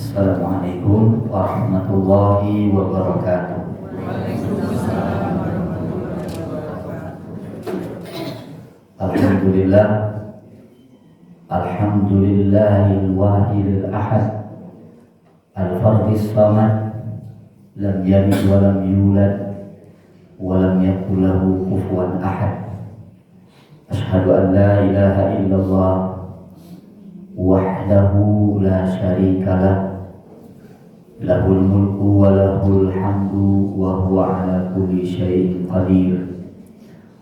Assalamualaikum warahmatullahi wabarakatuh. Alhamdulillah, alhamdulillahil wahidil ahad, al-fardis samad, lam yalid wa lam yulad wa lam yakul lahu kufuwan ahad. Asyhadu an la ilaha illallah wahdahu la syarika lah, lahul mulku wa lahul hamdu wa huwa ala kulli syai'in qadir.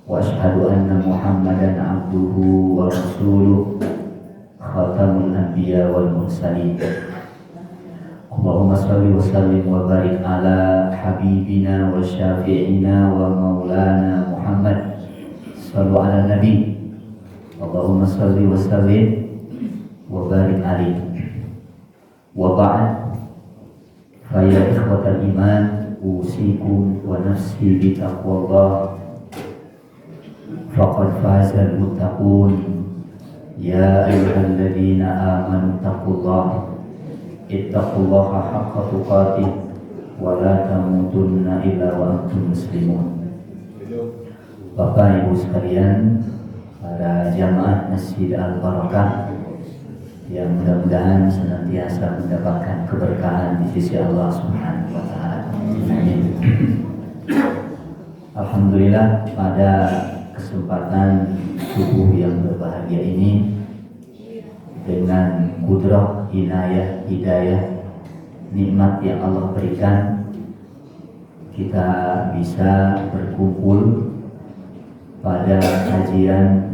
Wa asyhadu anna Muhammadan abduhu wa rasuluh, khatamul anbiya wal mursalin. Allahumma shalli wa sallim wa barik ala habibina wa syafi'ina wa maulana Muhammad. Sallu ala nabi. Allahumma shalli wa sallim wa barik alaihi. Wa ba'd, fa ya ikhwatal iman, usikum wa nafsi bi taqwallah. Faqad fazal muttaqun. Ya ayyuhalladzina amanu taqullaha ittaqullaha haqqa tuqatih wa la tamutunna illa wa antum muslimun. Bapak Ibu sekalian, para jamaah Masjid Al-Barakah yang mudah-mudahan senantiasa mendapatkan keberkahan di sisi Allah Subhanahu wa taala. Amin. Alhamdulillah, pada kesempatan subuh yang berbahagia ini, dengan kudrah, inayah, hidayah, nikmat yang Allah berikan, kita bisa berkumpul pada kajian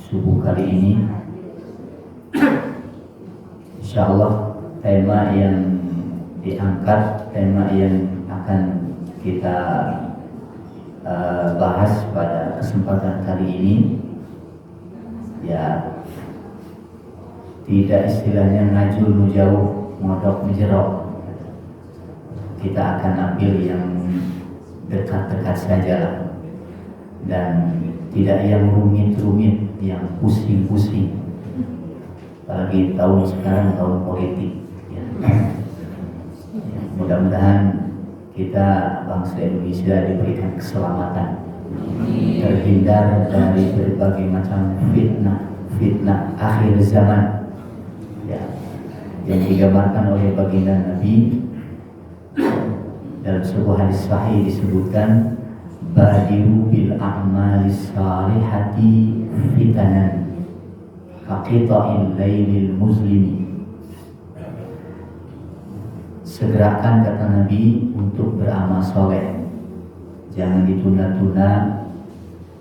subuh kali ini. Insyaallah tema yang diangkat, tema yang akan kita bahas pada kesempatan kali ini, ya tidak istilahnya ngajul jauh, modok menjerok. Kita akan ambil yang dekat-dekat saja lah, dan tidak yang rumit-rumit, yang pusing-pusing. Apalagi tahun sekarang tahun politik, ya. Mudah-mudahan kita bangsa Indonesia diberikan keselamatan, terhindar dari berbagai macam fitnah akhir zaman, ya, yang digambarkan oleh baginda Nabi dalam sebuah hadis sahih. Disebutkan, badiru bil a'malis salihati fitanan kaqita'il lailil muslimi. Segerakan, kata Nabi, untuk beramal soleh, jangan ditunda-tunda,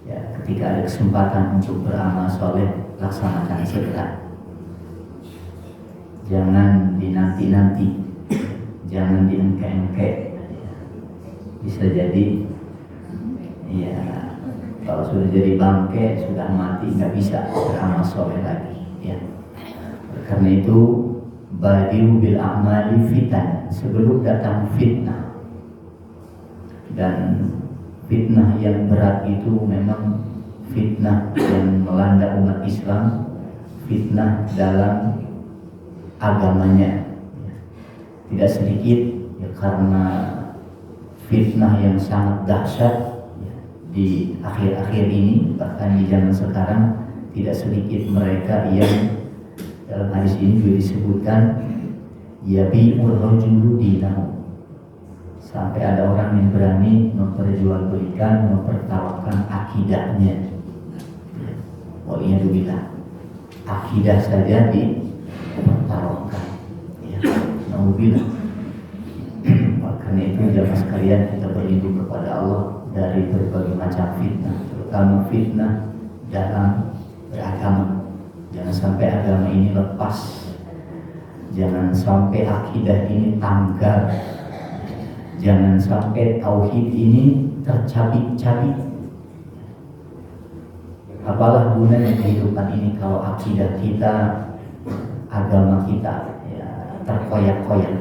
ya. Ketika ada kesempatan untuk beramal soleh, laksanakan segera, jangan dinanti-nanti, jangan diengke-engke. Bisa jadi, ya, kalau sudah jadi bangke, sudah mati, nggak bisa beramal soleh lagi, ya. Karena itu, badiru bil a'mali fitan, sebelum datang fitnah. Dan fitnah yang berat itu memang fitnah yang melanda umat Islam, fitnah dalam agamanya. Tidak sedikit, ya, karena fitnah yang sangat dahsyat, ya, di akhir-akhir ini, bahkan di zaman sekarang, tidak sedikit mereka yang dalam hadis ini juga disebutkan, yabi'ur rajulu dinahu, sampai ada orang yang berani memperjualbelikan, mempertaruhkan akidahnya. Waliyadzubillah, akidah saja dipertaruhkan, ya. Nauzubillah. Karena itu jamaah sekalian, kita berlindung kepada Allah dari berbagai macam fitnah, terutama fitnah dalam beragama. Jangan sampai agama ini lepas, jangan sampai akidah ini tanggal, jangan sampai tauhid ini tercabik-cabik. Apalah gunanya kehidupan ini kalau akidah kita, agama kita, ya, terkoyak-koyak.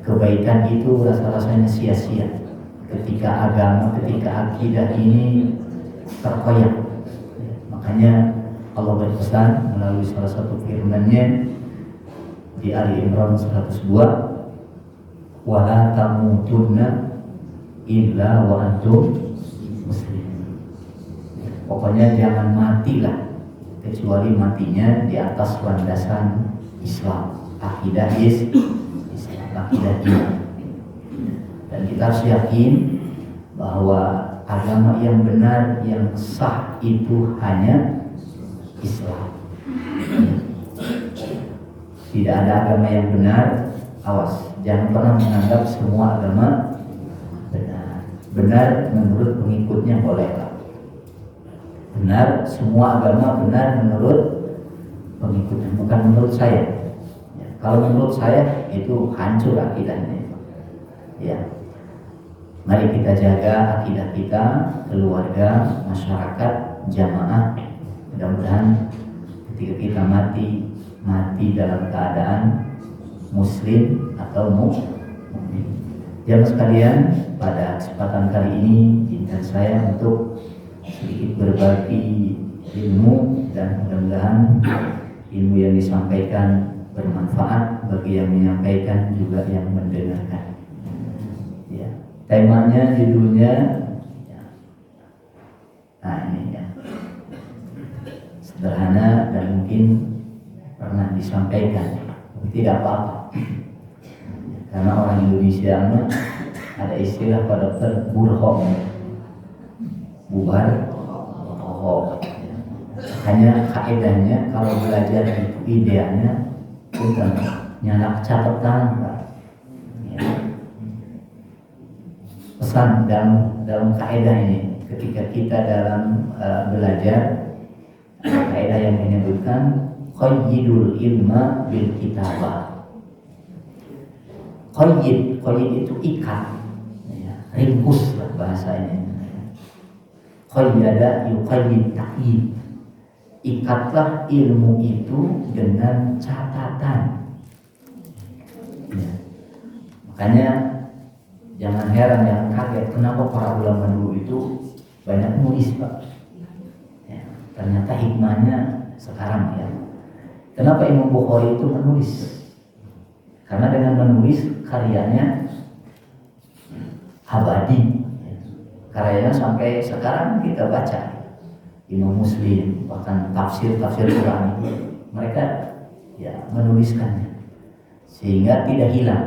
Kebaikan itu rasa-rasanya sia-sia ketika agama, ketika akidah ini terkoyak. Makanya Allah berpesan melalui salah satu firman-Nya, di Ali Imran 102, wala tamutunna illa wa antum muslimun. Pokoknya jangan matilah kecuali matinya di atas landasan Islam, akidah Islam, akidah iman. Dan kita harus yakin bahwa agama yang benar, yang sah itu hanya Islam. Tidak ada agama yang benar. Awas, jangan pernah menganggap semua agama benar. Benar menurut pengikutnya bolehlah. Benar, semua agama benar menurut pengikutnya, bukan menurut saya. Ya, kalau menurut saya itu hancur akidahnya. Ya, mari kita jaga akidah kita, keluarga, masyarakat, jamaah. Mudah-mudahan ketika kita mati dalam keadaan muslim atau mukmin. Jamaah sekalian, pada kesempatan kali ini izinkan saya untuk sedikit berbagi ilmu, dan mudah-mudahan ilmu yang disampaikan bermanfaat bagi yang menyampaikan juga yang mendengarkan. Ya, temanya, judulnya, ya. Nah ini ya, sederhana dan mungkin pernah disampaikan, tidak apa-apa. Karena orang Indonesia ada istilah Pak Dokter, burhok, bubar bohong. Hanya kaedahnya kalau belajar itu idealnya bukan nyanak catatan, Pak. Ya. Pesan dalam kaedah ini, ketika kita dalam belajar, kaedah yang menyebutkan qayyidul ilma bil kitabah. Qayyid itu ikat, ya, ringkus lah bahasanya. Qayyada yuqayyid ta'yid. Ikatlah ilmu itu dengan catatan. Ya. Makanya jangan heran, jangan kaget kenapa para ulama dulu itu banyak nulis, Pak. Ya, ternyata hikmahnya sekarang ya. Kenapa Imam Bukhari itu menulis? Karena dengan menulis karyanya abadi. Karyanya sampai sekarang kita baca. Imam Muslim, bahkan tafsir Quran itu mereka ya menuliskannya sehingga tidak hilang.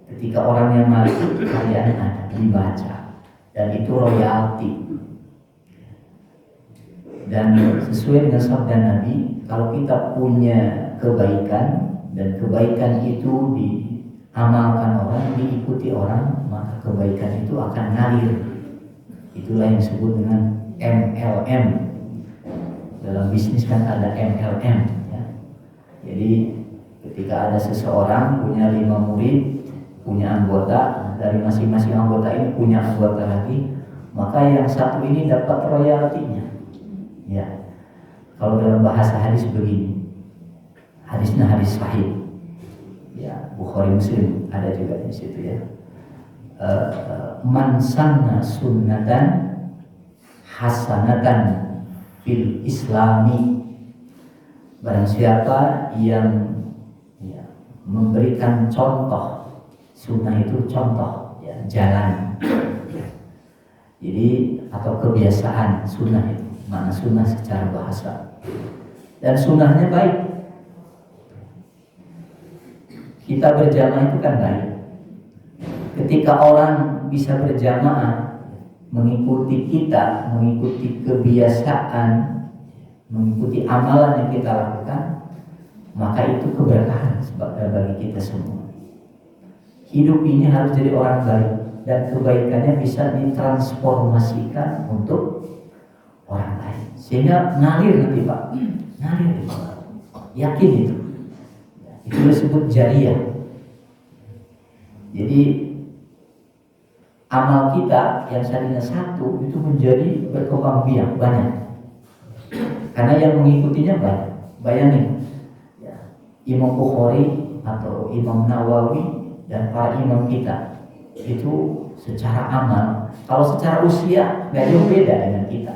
Ketika orang yang mati, karyanya ada dibaca, dan itu royalti. Dan sesuai dengan sabda Nabi, kalau kita punya kebaikan dan kebaikan itu diamalkan orang, diikuti orang, maka kebaikan itu akan ngalir. Itulah yang disebut dengan MLM. Dalam bisnis kan ada MLM ya. Jadi ketika ada seseorang punya 5 murid, punya anggota, dari masing-masing anggota ini punya anggota lagi, maka yang satu ini dapat royaltinya. Ya. Kalau dalam bahasa hadis begini, hadisnya hadis sahih. Ya, Bukhari Muslim ada juga di situ ya. Man sanna sunnatan hasanatan fil islami, barang siapa yang ya, memberikan contoh, sunnah itu contoh ya, jalan. Jadi atau kebiasaan, sunnah itu mana sunnah secara bahasa, dan sunnahnya baik. Kita berjamaah itu kan baik. Ketika orang bisa berjamaah mengikuti kita, mengikuti kebiasaan, mengikuti amalan yang kita lakukan, maka itu keberkahan bagi kita semua. Hidup ini harus jadi orang baik, dan kebaikannya bisa ditransformasikan untuk orang lain, sehingga ngalir nanti, Pak. Ngalir, Pak. Yakin itu. Itu disebut jariyah. Jadi amal kita yang tadinya satu itu menjadi berkembang biak banyak, karena yang mengikutinya banyak. Bayangin ya, Imam Bukhari atau Imam Nawawi dan para imam kita itu secara amal, kalau secara usia gak jauh beda dengan kita.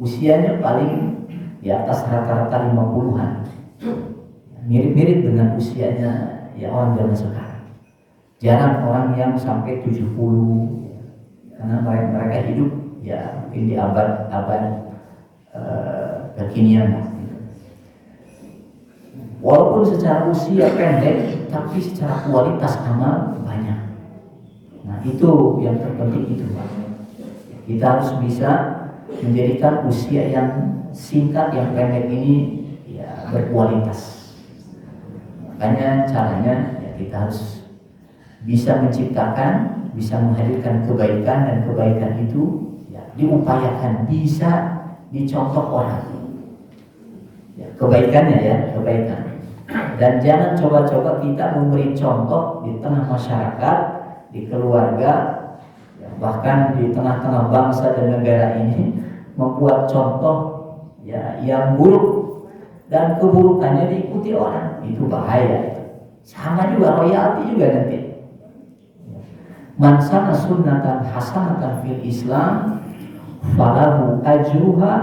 Usianya paling di atas rata-rata 50-an. mirip-mirip dengan usianya ya orang zaman sekarang. Jarang orang yang sampai 70, karena mereka hidup ya mungkin di abad kekinian. Walaupun secara usia pendek, tapi secara kualitas amal banyak. Nah itu yang terpenting itu Pak. Kita harus bisa menjadikan usia yang singkat, yang pendek ini ya berkualitas. Makanya caranya ya kita harus bisa menciptakan, bisa menghadirkan kebaikan, dan kebaikan itu ya diupayakan bisa dicontoh orang. Ya, kebaikannya ya, kebaikan. Dan jangan coba-coba kita memberi contoh di tengah masyarakat, di keluarga, ya, bahkan di tengah-tengah bangsa dan negara ini, membuat contoh ya yang buruk dan keburukannya diikuti orang. Itu bahaya. Sama juga royalti juga nanti. Man sana sunnatan hasanatan fil Islam falahu ajruha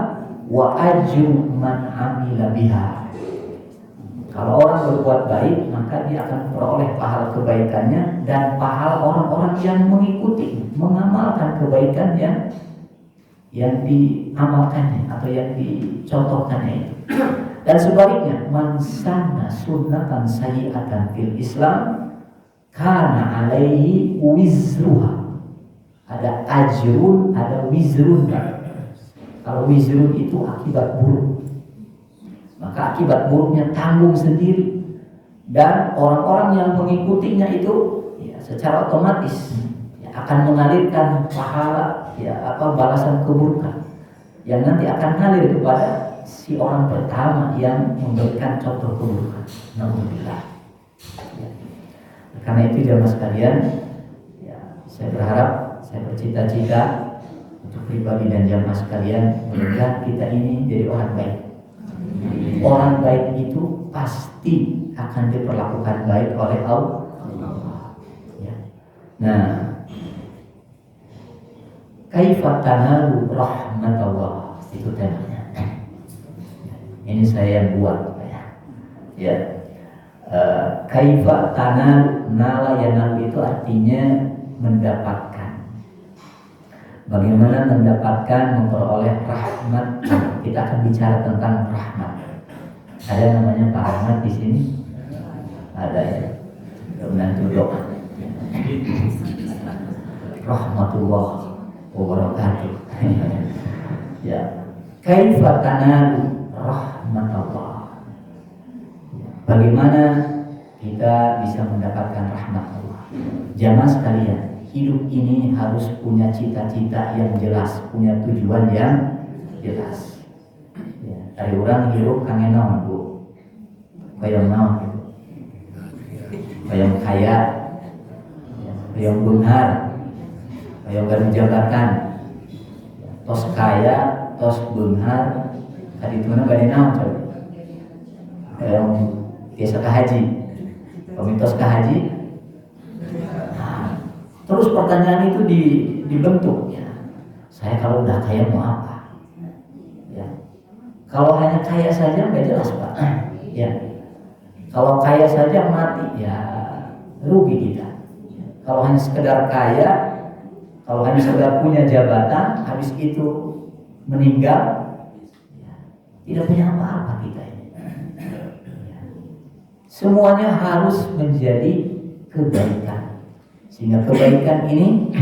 wa ajru man amila biha. Kalau orang berbuat baik, maka dia akan memperoleh pahala kebaikannya dan pahala orang-orang yang mengikuti, mengamalkan kebaikan yang diamalkannya atau yang dicontohkannya itu. Dan sebaliknya, man sanna sunnatan sayyi'atan fil Islam kana alaihi wizruha. Ada ajrun, ada wizrun. Kalau wizrun itu akibat buruk, maka akibat buruknya tanggung sendiri, dan orang-orang yang mengikutinya itu ya, secara otomatis ya, akan mengalirkan pahala ya balasan keburukan yang nanti akan ngalir kepada si orang pertama yang memberikan contoh keburukan. Alhamdulillah. Ya. Karena itu jamaah sekalian, ya, saya berharap, saya bercita-cita untuk pribadi dan jamaah sekalian, semoga kita ini jadi orang baik. Orang baik itu pasti akan diperlakukan baik oleh Allah. Ya. Nah, kaifa tanalu rahmatullah, itu temanya. Ini saya buat ya. Kaifa tanalu, nala yanalu itu artinya mendapatkan. Bagaimana mendapatkan, memperoleh rahmat. Kita akan bicara tentang rahmat. Ada namanya Pak Rahmat di sini? Ada ya. Menantu doa. Rahmatullah wabarakatuh. Ya. Kaifa tanalu rahmatullah. Bagaimana kita bisa mendapatkan rahmat Allah? Jamaah sekalian, hidup ini harus punya cita-cita yang jelas, punya tujuan yang jelas. Ya, dari orang hidup kangen naon Bu, kayak naon, kayak kaya, kayak benar, kayak garis jabatan, tos kaya, tos benar, tadi itu mana bade naon coba, kayak biasa ke haji, komitos ke haji. Terus pertanyaan itu dibentuk ya. Saya kalau udah kaya mau apa? Ya. Kalau hanya kaya saja nggak jelas Pak. Ya. Kalau kaya saja mati ya rugi kita. Kalau hanya sekedar kaya, kalau hanya sekedar punya jabatan, habis itu meninggal, ya, tidak punya apa-apa kita ini. Ya. Semuanya harus menjadi kebaikan. Sehingga kebaikan ini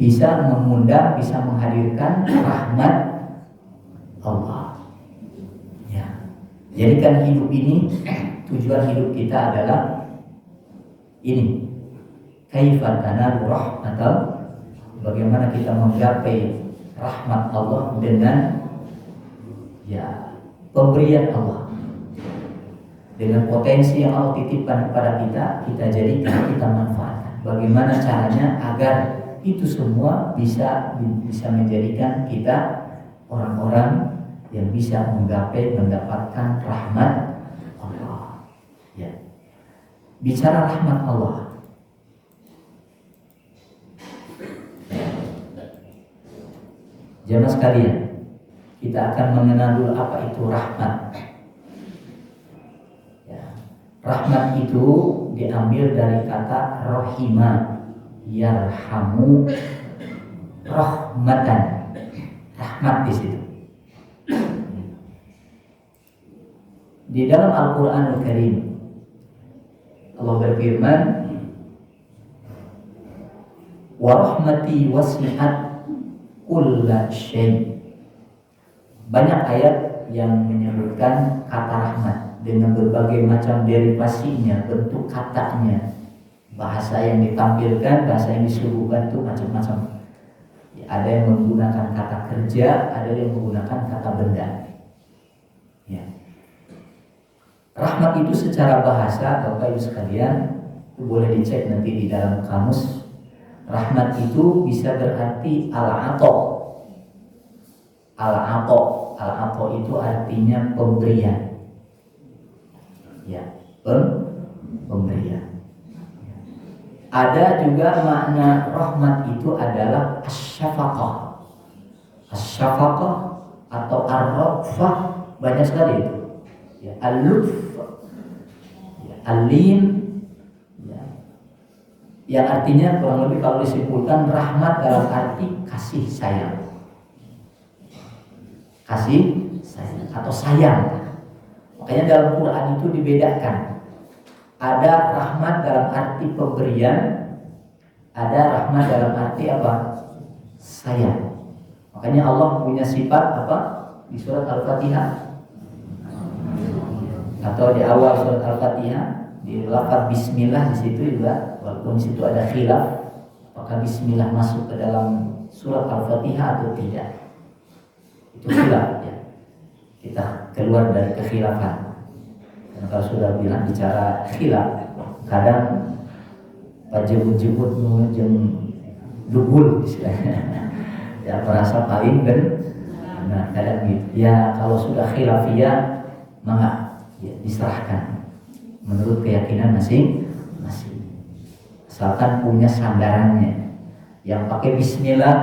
bisa mengundang, bisa menghadirkan rahmat Allah. Ya. Jadikan hidup ini, tujuan hidup kita adalah ini. Kaifa tanalu rahmatal, bagaimana kita menggapai rahmat Allah dengan ya pemberian Allah. Dengan potensi yang Allah titipkan kepada kita jadikan, kita manfaatkan. Bagaimana caranya agar itu semua bisa menjadikan kita orang-orang yang bisa menggapai, mendapatkan rahmat Allah. Ya. Bicara rahmat Allah, jamaah sekalian, kita akan mengenal dulu apa itu rahmat. Rahmat itu diambil dari kata rohima, yarhamu, rahmatan, rahmat di situ. Di dalam Al-Qur'anul Karim Allah berfirman, wa rahmati wasi'at kulla syai'. Banyak ayat yang menyebutkan kata rahmat dengan berbagai macam derivasinya, bentuk katanya, bahasa yang ditampilkan, bahasa yang disuguhkan itu macam-macam. Ya, ada yang menggunakan kata kerja, ada yang menggunakan kata benda. Ya. Rahmat itu secara bahasa, Bapak Ibu sekalian, itu boleh dicek nanti di dalam kamus. Rahmat itu bisa berarti al-ato. Al-ato, al-ato itu artinya pemberian. Ya, pemberian. Ada juga makna rahmat itu adalah asy-syafaqah. Asy-syafaqah atau ar-rafah banyak sekali itu. Ya, al-lutf, ya, al-lin, ya, yang artinya kurang lebih kalau disimpulkan rahmat dalam arti kasih sayang. Kasih sayang atau sayang. Makanya dalam Quran itu dibedakan. Ada rahmat dalam arti pemberian, ada rahmat dalam arti apa? Sayang. Makanya Allah punya sifat apa? Di surat Al-Fatihah atau di awal surat Al-Fatihah di lafaz bismillah, di situ juga walaupun di situ ada khilaf apakah bismillah masuk ke dalam surat Al-Fatihah atau tidak. Itu khilaf ya. Kita keluar dari kekhilafan. Dan kalau sudah bilang bicara khilaf, kadang jebut-jebut jeung dugul istilahnya. Ya merasa paling benar, kadang gitu. Ya kalau sudah khilafiyah maka ya, diserahkan menurut keyakinan masing-masing. Asalkan punya sandarannya. Yang pakai bismillah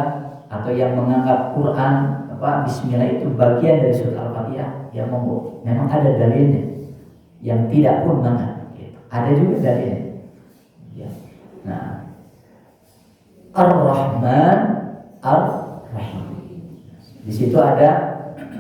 atau yang menganggap Quran bismillah itu bagian dari surat Al-Fatihah, ya monggo. Memang ada dalilnya. Yang tidak pun mangga. Gitu. Ada juga dalilnya. Ya. Nah, Ar-Rahman, Ar-Rahim. Di situ ada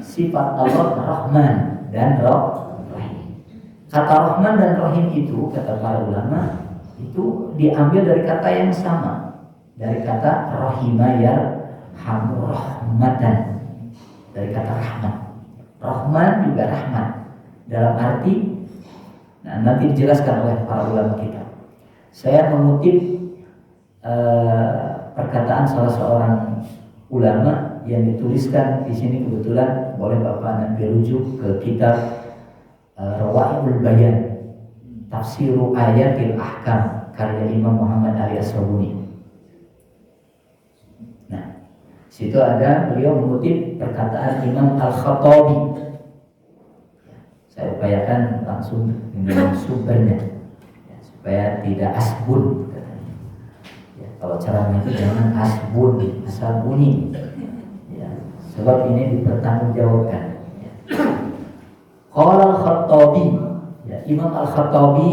sifat Allah Rahman dan Rahim. Kata Rahman dan Rahim itu kata para ulama itu diambil dari kata yang sama, dari kata Rahimah yarhamu rahmatan. Dari kata rahmat. Rahman juga rahmat dalam arti nanti dijelaskan oleh para ulama kita. Saya mengutip perkataan salah seorang ulama yang dituliskan di sini, kebetulan boleh Bapak nanti rujuk ke kitab Rawaihul Bayan, Tafsiru Ayatil Ahkam karya Imam Muhammad Ali As-Sabuni. Nah, situ ada beliau mengutip perkataan Imam Al-Khattabi. Saya upayakan langsung dengan sumbernya ya, supaya tidak asbun katanya. Ya, kalau caranya itu jangan asbun, asal bunyi. Ya, sebab ini dipertanggungjawabkan. Ya. Qala Al-Khattabi, ya, Imam Al-Khattabi,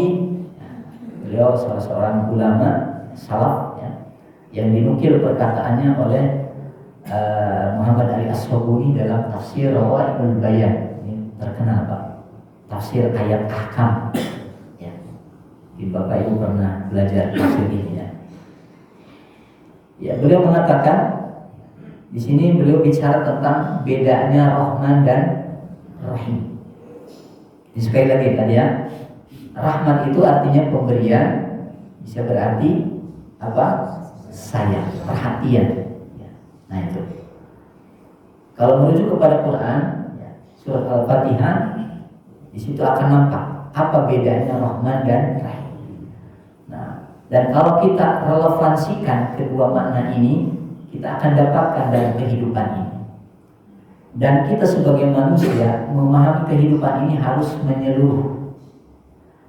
ya, beliau salah seorang ulama salaf ya, yang dinukil perkataannya oleh Muhammad Ali As-Sabuni dalam tafsir Rawaihul Bayan. Ini terkenal Pak. Tafsir ayat ahkam ya. Bapak Ibu pernah belajar tafsir ini ya. Ya, beliau mengatakan di sini beliau bicara tentang bedanya Rahman dan Rahim. Ini sekali lagi tadi ya. Rahman itu artinya pemberian, bisa berarti apa? Sayang, perhatian. Ya. Nah itu. Kalau merujuk kepada Quran, ya, surat Al-Fatihah, di situ akan nampak apa bedanya Rahman dan Rahim. Nah, dan kalau kita relevansikan kedua makna ini, kita akan dapatkan dalam kehidupan ini. Dan kita sebagai manusia memahami kehidupan ini harus menyeluruh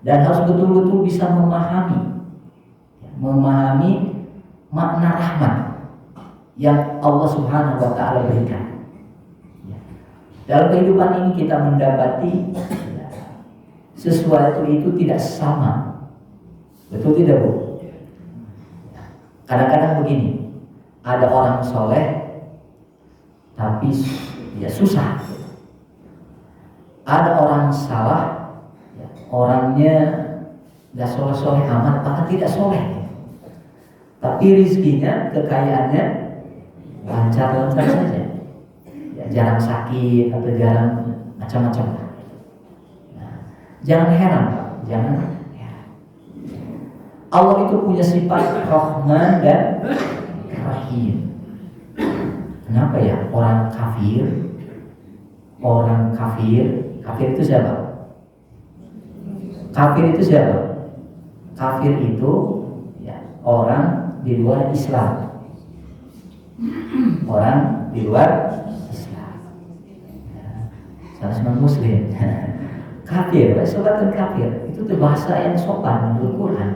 dan harus betul-betul bisa memahami makna rahmat yang Allah Subhanahu wa Ta'ala berikan. Dalam kehidupan ini kita mendapati sesuatu itu tidak sama. Betul tidak, Bu? Kadang-kadang begini, ada orang soleh tapi ya susah. Ada orang salah, ya, orangnya gak soleh-soleh amat, bahkan tidak soleh, tapi rizkinya, kekayaannya lancar-lancar saja, ya, jarang sakit atau jarang macam-macam. Nah, jangan heran, Pak, jangan heran. Allah itu punya sifat Rahman dan Rahim. Kenapa ya orang kafir itu siapa? Kafir itu siapa? Kafir itu ya, orang di luar Islam. Orang di luar Islam. Sama Muslim. Kafir, sobatkan kafir. Itu tuh bahasa yang sopan menurut Quran.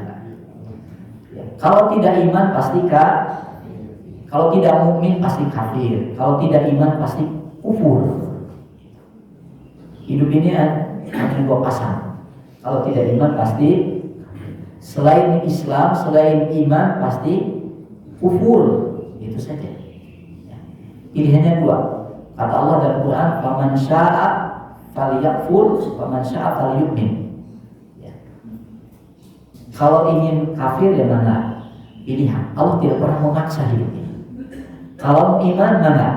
Ya, kalau tidak iman pasti kalau tidak mukmin pasti kafir. Kalau tidak iman pasti kufur. Hidup ini hanya dua pasang. Kalau tidak iman pasti, selain Islam, selain iman pasti kufur. Itu saja. Pilihannya dua. Kata Allah dalam Quran, "Faman syaa'a falyakfur, faman syaa'a falyu'min." Ya. Kalau ingin kafir ya mana? Pilihan. Allah tidak pernah memaksa hidup ini. Kalau mau iman mana?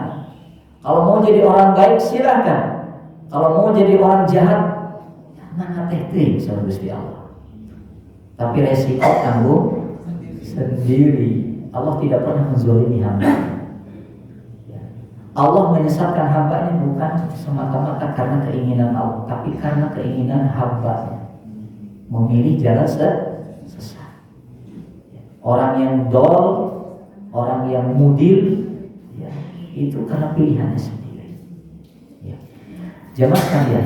Kalau mau jadi orang baik silakan. Kalau mau jadi orang jahat, mana teh sama Gusti Allah. Tapi resiko tanggung sendiri. Allah tidak pernah menzalimi hamba. Allah menyesatkan hambanya bukan semata-mata karena keinginan Allah, tapi karena keinginan hamba memilih jalan sesat. Orang yang dol, orang yang mudil, ya, itu karena pilihannya sendiri. Jamaah sekalian,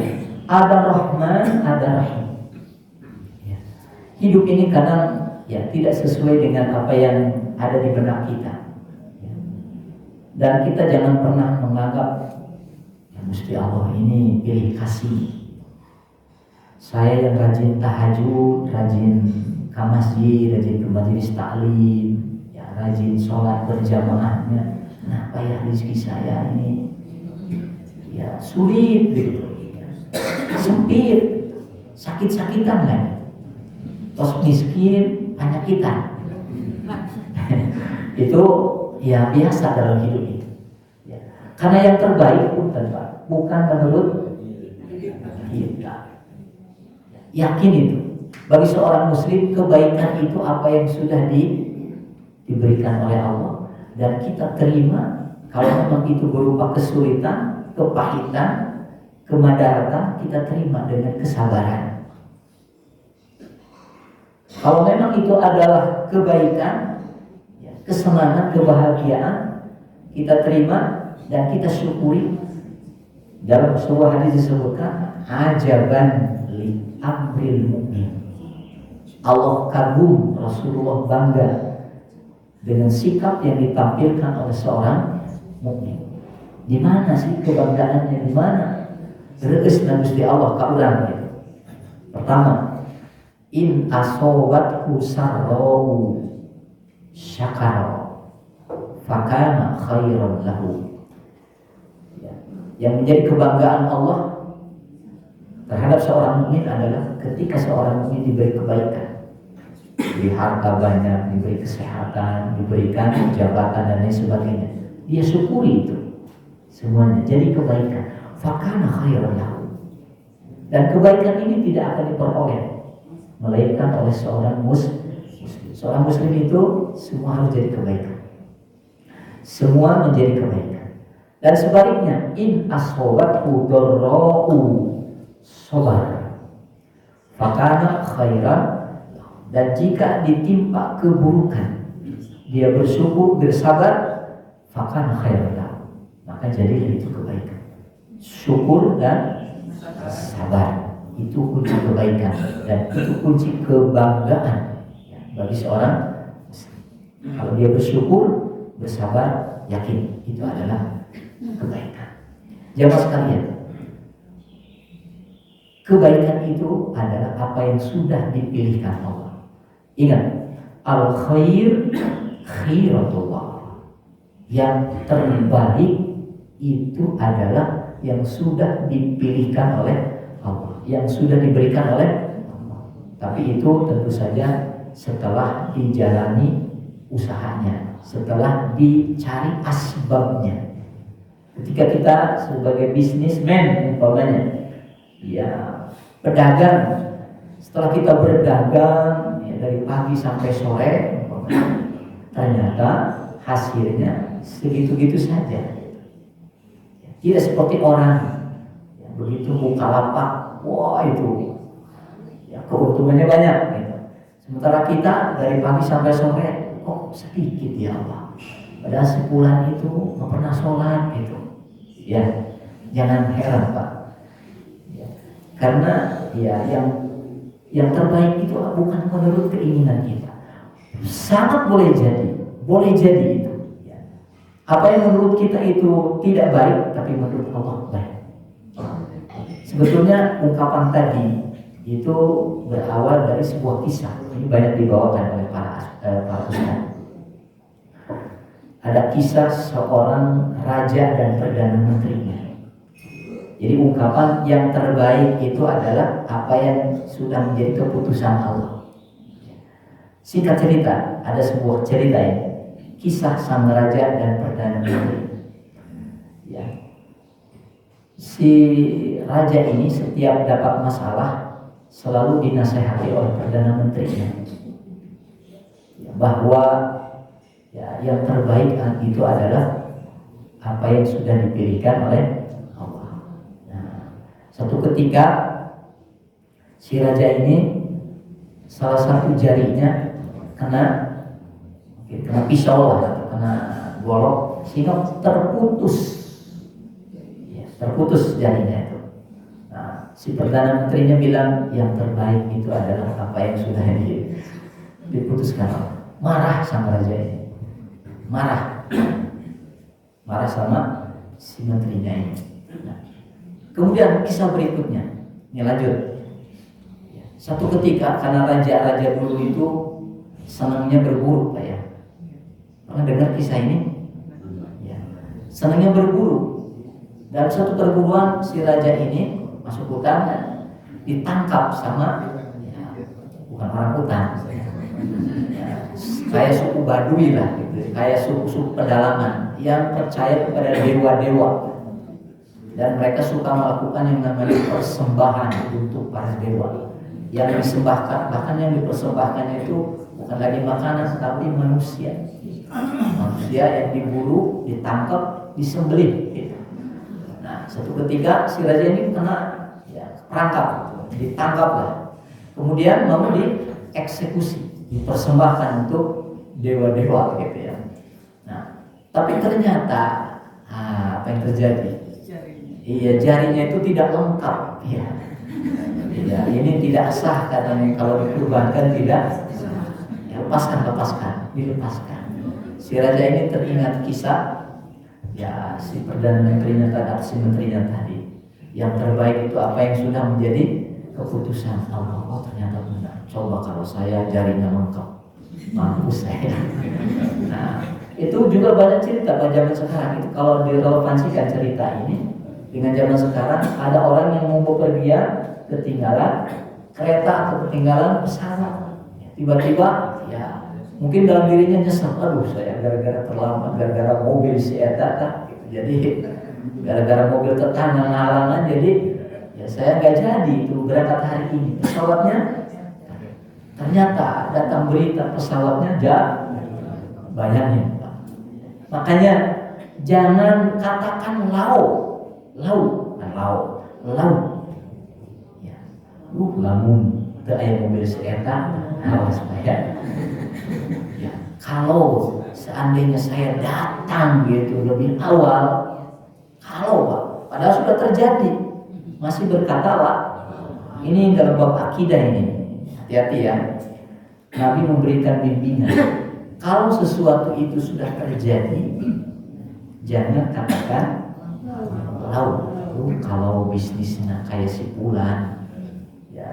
ada Rahman, ada Rahim. Ya. Hidup ini kadang ya tidak sesuai dengan apa yang ada di benak kita. Ya. Dan kita jangan pernah menganggap ya mesti Allah ini pilih kasih. Saya yang rajin tahajud, rajin ke masjid, rajin ke majelis taklim, ya, rajin sholat berjamaahnya. Kenapa ya rezeki saya ini ya sulit gitu, sempit, sakit-sakitan kan, terus miskin, penyakitan. Itu ya biasa dalam hidup itu. Ya. Karena yang terbaik bukan menurut kita. Yakin itu. Bagi seorang muslim kebaikan itu apa yang sudah diberikan oleh Allah dan kita terima. Kalau memang itu berupa kesulitan, kepahitan, kemadaratan, kita terima dengan kesabaran. Kalau memang itu adalah kebaikan, kesenangan, kebahagiaan, kita terima dan kita syukuri. Dalam sebuah hadis disebutkan, ajaban li amril mu'min. Allah kagum, Rasulullah bangga dengan sikap yang ditampilkan oleh seorang mukmin. Di mana sih kebanggaannya? Di mana? Reus na Gusti Allah ka urang gitu. Pertama, in asobathu sarrau syakara fakana khairan lahu. Ya. Yang menjadi kebanggaan Allah terhadap seorang mukmin adalah ketika seorang mukmin diberi kebaikan, diberi harta banyak, diberi kesehatan, diberikan jabatan dan lain sebagainya, dia syukuri itu semuanya jadi kebaikan. Fakana khairan lahu. Dan kebaikan ini tidak akan diperoleh melainkan oleh seorang muslim. Seorang muslim itu semua harus jadi kebaikan. Semua menjadi kebaikan. Dan sebaliknya, in ashabathu darra'u sabar. Fakana khairan. Dan jika ditimpa keburukan, dia bersyukur, bersabar, fakana khairan. Maka jadilah itu kebaikan. Syukur dan sabar itu kunci kebaikan dan itu kunci kebanggaan bagi seorang muslim. Kalau dia bersyukur, bersabar, yakin itu adalah kebaikan. Jamaah sekalian, Kebaikan itu adalah apa yang sudah dipilihkan Allah. Ingat, al khair khairatullah. Yang terbaik itu adalah yang sudah dipilihkan oleh Allah, yang sudah diberikan oleh Allah. Tapi itu tentu saja setelah dijalani usahanya, setelah dicari asbabnya. Ketika kita sebagai bisnismen umpamanya, ya pedagang, setelah kita berdagang ya, dari pagi sampai sore, ternyata hasilnya segitu-gitu saja. Tidak seperti orang yang begitu Bukalapak, wah itu ya, keuntungannya banyak gitu. Sementara kita dari pagi sampai sore, kok sedikit ya Allah. Padahal sebulan itu nggak pernah sholat gitu. Ya, jangan heran Pak. Ya, karena ya yang terbaik itu bukan menurut keinginan kita. Sangat boleh jadi itu. Ya. Apa yang menurut kita itu tidak baik, tapi menurut Allah baik. Sebetulnya ungkapan tadi itu berawal dari sebuah kisah. Ini banyak dibawakan oleh para ustaz. Ada kisah seorang raja dan perdana menterinya. Jadi ungkapan yang terbaik itu adalah apa yang sudah menjadi keputusan Allah. Singkat cerita, ada sebuah cerita ini, kisah sang raja dan perdana menteri. Ya. Si raja ini setiap dapat masalah selalu dinasehati oleh perdana menterinya, ya, bahwa ya, yang terbaik itu adalah apa yang sudah dipilihkan oleh Allah. Nah, satu ketika si raja ini salah satu jarinya kena pisau lah, atau kena golok sehingga terputus jarinya itu. Nah, si perdana menterinya bilang yang terbaik itu adalah apa yang sudah diputuskan. Marah sama raja ini. Marah sama si menterinya ini. Nah, kemudian kisah berikutnya, ini lanjut. Satu ketika, karena raja-raja dulu itu senangnya berburu, Pak ya. Pernah dengar kisah ini? Ya. Senangnya berburu. Dalam satu perburuan si raja ini masuk hutan, ditangkap sama ya, bukan orang hutan. Kayak suku Baduy lah gitu. Kayak suku-suku pedalaman yang percaya kepada dewa-dewa, dan mereka suka melakukan yang namanya persembahan untuk para dewa. Yang disembahkan, bahkan yang dipersembahkannya itu bukan lagi makanan tapi manusia yang diburu, ditangkap, disembelih gitu. Nah, satu ketika si raja ini kena perangkap, ditangkap lah, kemudian mau dieksekusi, dipersembahkan untuk dewa-dewa gitu ya. Nah, tapi ternyata apa yang terjadi? Iya, jarinya itu tidak lengkap ya. Ya, ini tidak sah karena kalau dikurbankan tidak ya, dilepaskan. Si raja ini teringat kisah ya si perdana menterinya tadi, si menterinya tadi. Yang terbaik itu apa yang sudah menjadi keputusan Allah. Oh, ternyata benar. Coba kalau saya jarinya lengkap, mampus saya. Nah, itu juga banyak cerita pada zaman sekarang. Itu kalau direlevansikan cerita ini dengan zaman sekarang, ada orang yang mau bepergian ketinggalan kereta atau ketinggalan pesawat, tiba-tiba ya mungkin dalam dirinya nyesel, aduh saya gara-gara terlambat, gara-gara mobil si eta gitu. Jadi gara-gara mobil tertanam halangan, jadi ya saya nggak jadi itu berangkat hari ini. Pesawatnya ternyata datang berita pesawatnya banyaknya. Makanya jangan katakan lau lamun teu aya mobil seeta, awas ya. Ya, kalau seandainya saya datang gitu lebih awal, kalau Pak, padahal sudah terjadi, masih berkata Pak, ini dalam bab akidah ini, hati-hati ya. Nabi memberikan bimbingan, kalau sesuatu itu sudah terjadi, jangan katakan kalau bisnisnya kayak si fulan,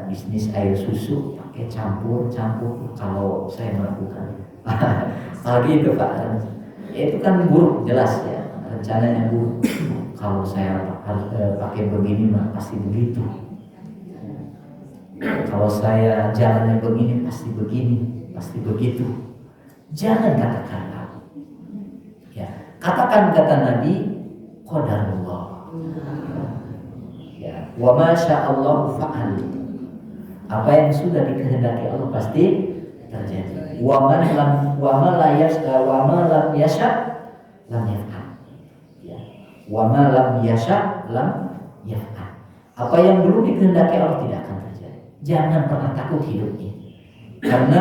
bisnis air susu pakai campur kalau saya melakukan. Apalagi itu Pak, itu kan buruk jelas ya, rencananya buruk. Kalau saya harus pakai begini mah pasti begitu. Kalau saya jalannya begini pasti begini, pasti begitu. Jangan katakan ya, katakan kata Nabi qadarullah. Ya, wa ma sya'allahu fa'al. Apa yang sudah dikehendaki Allah pasti terjadi. Wa ma lam yasha lam yaf'al. Ya. Wa ma lam yasha lam yaf'al. Apa yang belum dikehendaki Allah tidak akan terjadi. Jangan pernah takut hidupnya. Karena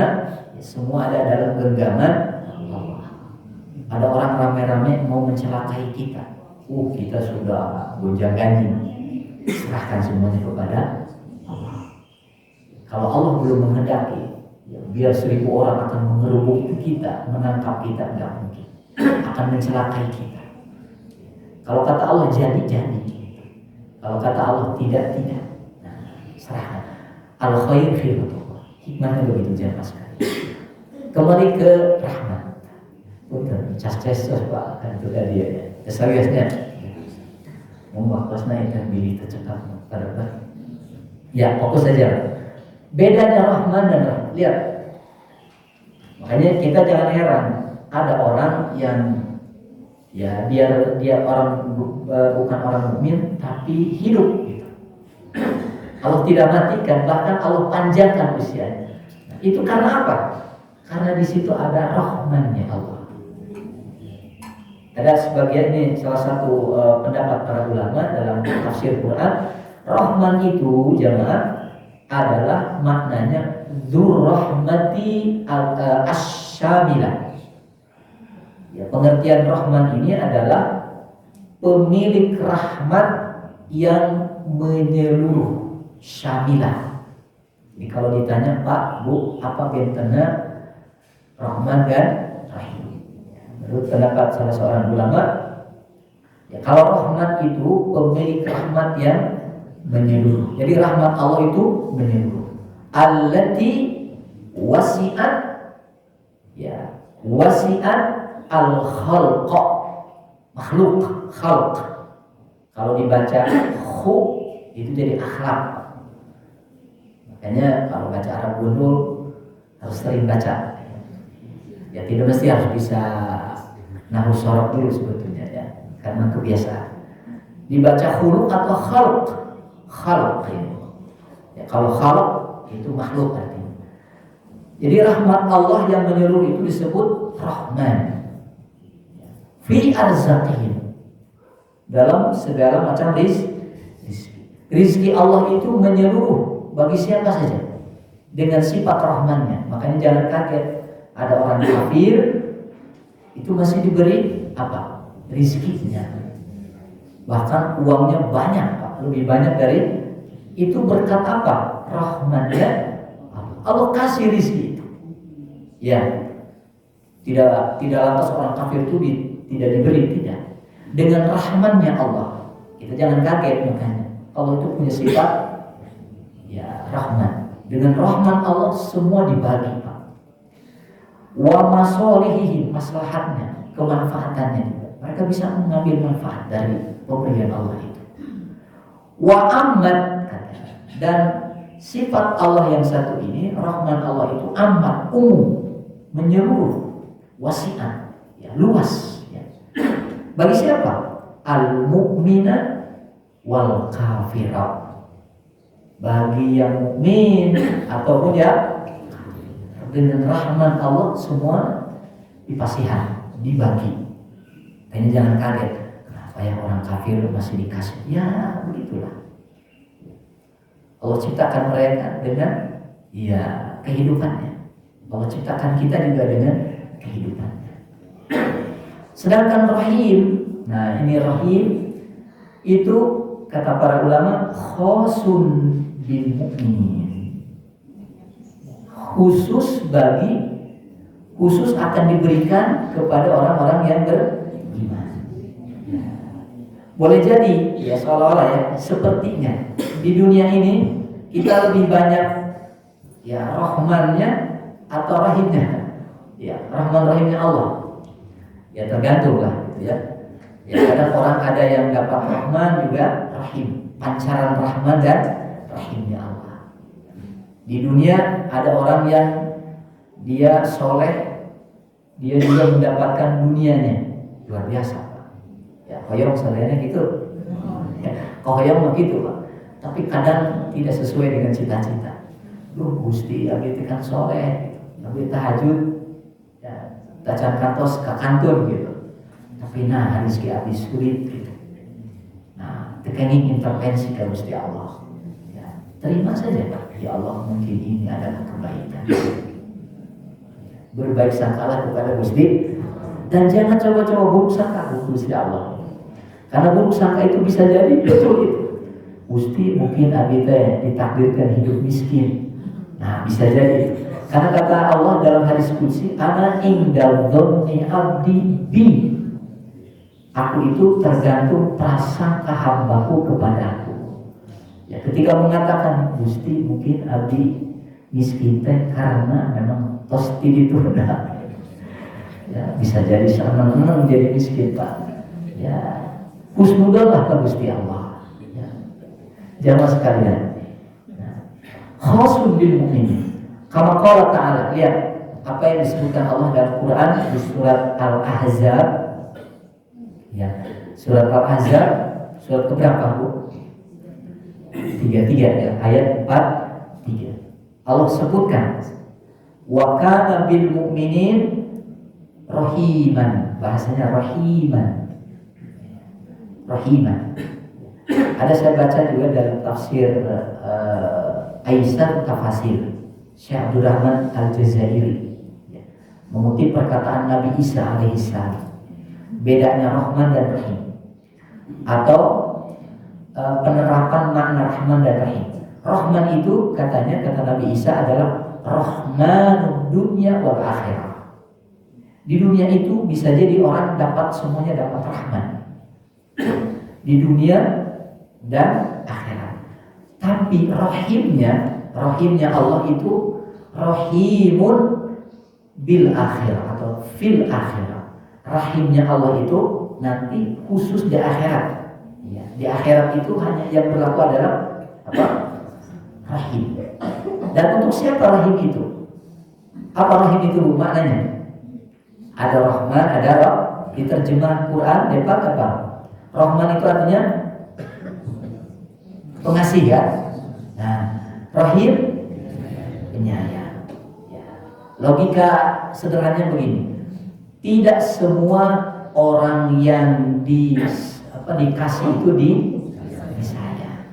ya, semua ada dalam genggaman Allah. Ada orang rame-rame mau mencelakai kita. Kita sudah gonjang-ganjing. Serahkan semuanya kepada Allah. Kalau Allah belum menghendaki, ya, biar 1000 orang akan mengerubuti kita, menangkap kita, tidak mungkin. Akan mencelakai kita. Kalau kata Allah jadi. Kalau kata Allah tidak. Nah, serahkan. Al-khair fi Allah. Hikmahnya begitu jelas sekali. Kembali ke rahmat. Punten, cas Pak, kan itu tadi ya. Seriusnya. Mau kelasnya itu pilih tercepat pada. Ya, fokus saja. Bedanya Rahman dan Rahim. Lihat. Makanya kita jangan heran ada orang yang ya dia orang bukan orang mukmin tapi hidup gitu. Allah tidak matikan, bahkan Allah panjangkan usianya. Itu karena apa? Karena di situ ada Rahmannya Allah. Ada sebagian ini salah satu pendapat para ulama dalam tafsir Quran, Rahman itu jemaah adalah maknanya dzurrahmati al-asyamilah. Ya, pengertian Rahman ini adalah pemilik rahmat yang menyeluruh, syamilah. Ini kalau ditanya Pak, Bu, apa bentennya Rahman dan Rahim? Menurut pendapat salah seorang ulama, ya, kalau rahmat itu pemilik rahmat yang menyeluruh. Jadi rahmat Allah itu menyeluruh. Allati wasi'at al-khalqa, makhluk, khalq. Kalau dibaca khu itu jadi akhlak. Makanya kalau baca Arab gundul harus sering baca. Ya tidak mesti harus bisa nahu sorok dulu sebetulnya ya, karena kebiasaan. Dibaca khuluq atau khalq ya, kalau khalq itu makhluk artinya. Jadi rahmat Allah yang menyeluruh itu disebut Rahman. Fi arzaqihim, dalam segala macam rizki Allah itu menyeluruh bagi siapa saja dengan sifat rahmannya. Makanya jangan kaget ada orang kafir itu masih diberi apa? Rizkinya. Bahkan uangnya banyak, Pak, lebih banyak dari itu berkat apa? Rahmannya Allah kasih rizki itu. Ya, tidak lantas orang kafir itu tidak diberi, tidak. Dengan rahmannya Allah, kita jangan kaget makanya. Allah itu punya sifat ya rahman. Dengan rahman Allah semua dibagi, Pak. Wa masolihihim, maslahatnya, kemanfaatannya juga. Mereka bisa mengambil manfaat dari pemberian Allah itu. Wa ammat, dan sifat Allah yang satu ini, rahman Allah itu amat, umum, menyeluruh, wasi'an, ya, luas. Ya. Bagi siapa? Al-mu'mina wal kafirah. Bagi yang mukmin ataupun ya, dengan rahman Allah semua dipasihan, dibagi. Ini jangan kaget. Kenapa yang orang kafir masih dikasih? Ya begitulah. Allah ciptakan mereka dengan ya kehidupannya. Allah ciptakan kita juga dengan kehidupannya. Sedangkan Rahim, nah ini Rahim itu kata para ulama khosun bil mu'minin. Khusus akan diberikan kepada orang-orang yang beriman. Boleh jadi ya seolah-olah ya sepertinya di dunia ini kita lebih banyak ya rahmannya atau rahimnya? Ya, rahman rahimnya Allah. Ya tergantung lah, gitu ya. Ya kadang orang ada yang dapat rahman juga rahim, pancaran rahman dan rahimnya Allah. Di dunia ada orang yang dia soleh, dia juga mendapatkan dunianya, luar biasa Pak. Ya koyong solehnya gitu, ya, koyong begitu Pak. Tapi kadang tidak sesuai dengan cita-cita. Duh Gusti, abdi kan soleh, abdi tahajud, ya, tacan kantos ke kantor gitu. Tapi nah rezeki abdi sulit gitu. Nah, tekenging intervensi ke Gusti Allah. Ya, terima saja Pak. Ya Allah, mungkin ini adalah kebaikan. Berbaik sangkalah kepada Gusti dan jangan coba-coba buruk sangka kepada Gusti Allah. Karena buruk sangka itu bisa jadi betul itu. Gusti mungkin abdi teh ditakdirkan hidup miskin. Nah, bisa jadi. Karena kata Allah dalam hadis qudsi, ana indal dzanni abdi bi. Aku itu tergantung prasangka hambaku kepadaku. Ya, ketika mengatakan Gusti mungkin abdi miskin teh karena memang tos ditunda. Ya, bisa jadi senang-senang jadi miskin Pak. Ya, husnudallah ke Gusti Allah. Jamaah sekalian, khasun bil mu'minin. Kama qala ta'ala, lihat apa yang disebutkan Allah dalam Quran di surat Al-Ahzab. Ya, surat Al-Ahzab, surat keberapa Bu? 33 ya, ayat 43. Allah sebutkan wa kana bil mu'minin rahiman, bahasanya rahiman. Rahiman. Ada saya baca juga dalam tafsir Aisyah Tafasir Syekh Abdul Rahman Al-Jazairi, ya, mengutip perkataan Nabi Isa alaihissalam, bedanya Rahman dan Rahim atau penerapan makna Rahman dan Rahim. Rahman itu katanya, kata Nabi Isa adalah Rahmanud dunya wal akhirah. Di dunia itu bisa jadi orang dapat semuanya, dapat rahman di dunia dan akhirat. Tapi rahimnya Allah itu rahimun bil akhirah atau fil akhirah. Rahimnya Allah itu nanti khusus di akhirat. Ya, di akhirat itu hanya yang berlaku adalah apa? Rahim. Dan untuk siapa rahim itu? Apa rahim itu maknanya? Ada rahman, ada roh. Di terjemah Quran depan apa? Rahman itu artinya pengasih ya. Nah, rahim penyayang. Ya. Logika sederhananya begini. Tidak semua orang yang dikasih itu disayang.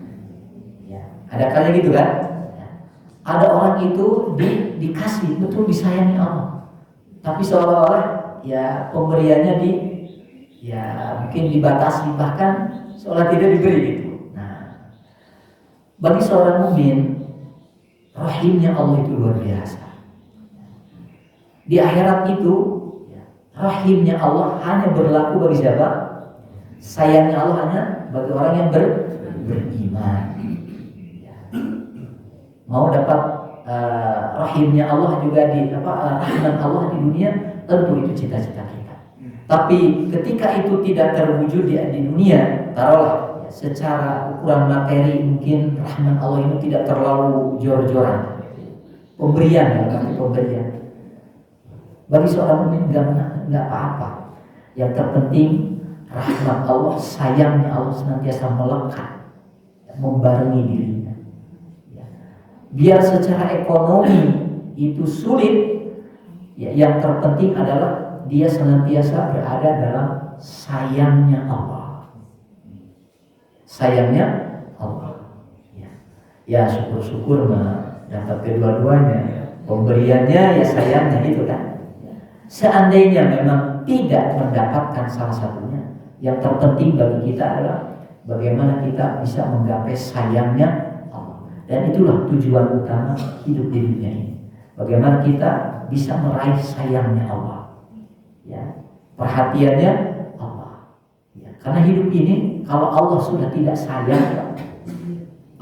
Ya. Ada kalanya gitu kan? Ya. Ada orang itu dikasih betul disayangi Allah. Tapi seolah-olah ya pemberiannya mungkin dibatasi, bahkan seolah tidak diberi gitu. Bagi seorang mukmin, rahimnya Allah itu luar biasa. Di akhirat itu, rahimnya Allah hanya berlaku bagi siapa? Sayangnya Allah hanya bagi orang yang beriman. Mau dapat rahimnya Allah juga rahman Allah di dunia, tentu itu cita-cita kita. Tapi ketika itu tidak terwujud di dunia, taruhlah secara ukuran materi mungkin rahman Allah ini tidak terlalu jor-joran. Pemberian. Bagi seorang mukmin enggak apa-apa. Yang terpenting rahmat Allah, sayangnya Allah senantiasa melekat, membarengi dirinya. Biar secara ekonomi itu sulit, yang terpenting adalah dia senantiasa berada dalam sayangnya Allah. Sayangnya Allah. Ya syukur-syukur dapat kedua-duanya. Pemberiannya ya sayangnya itu kan. Seandainya memang tidak mendapatkan salah satunya, yang terpenting bagi kita adalah bagaimana kita bisa menggapai sayangnya Allah. Dan itulah tujuan utama hidup di dunia ini. Bagaimana kita bisa meraih sayangnya Allah. Ya, perhatiannya Allah. Ya, karena hidup ini kalau Allah sudah tidak sayang,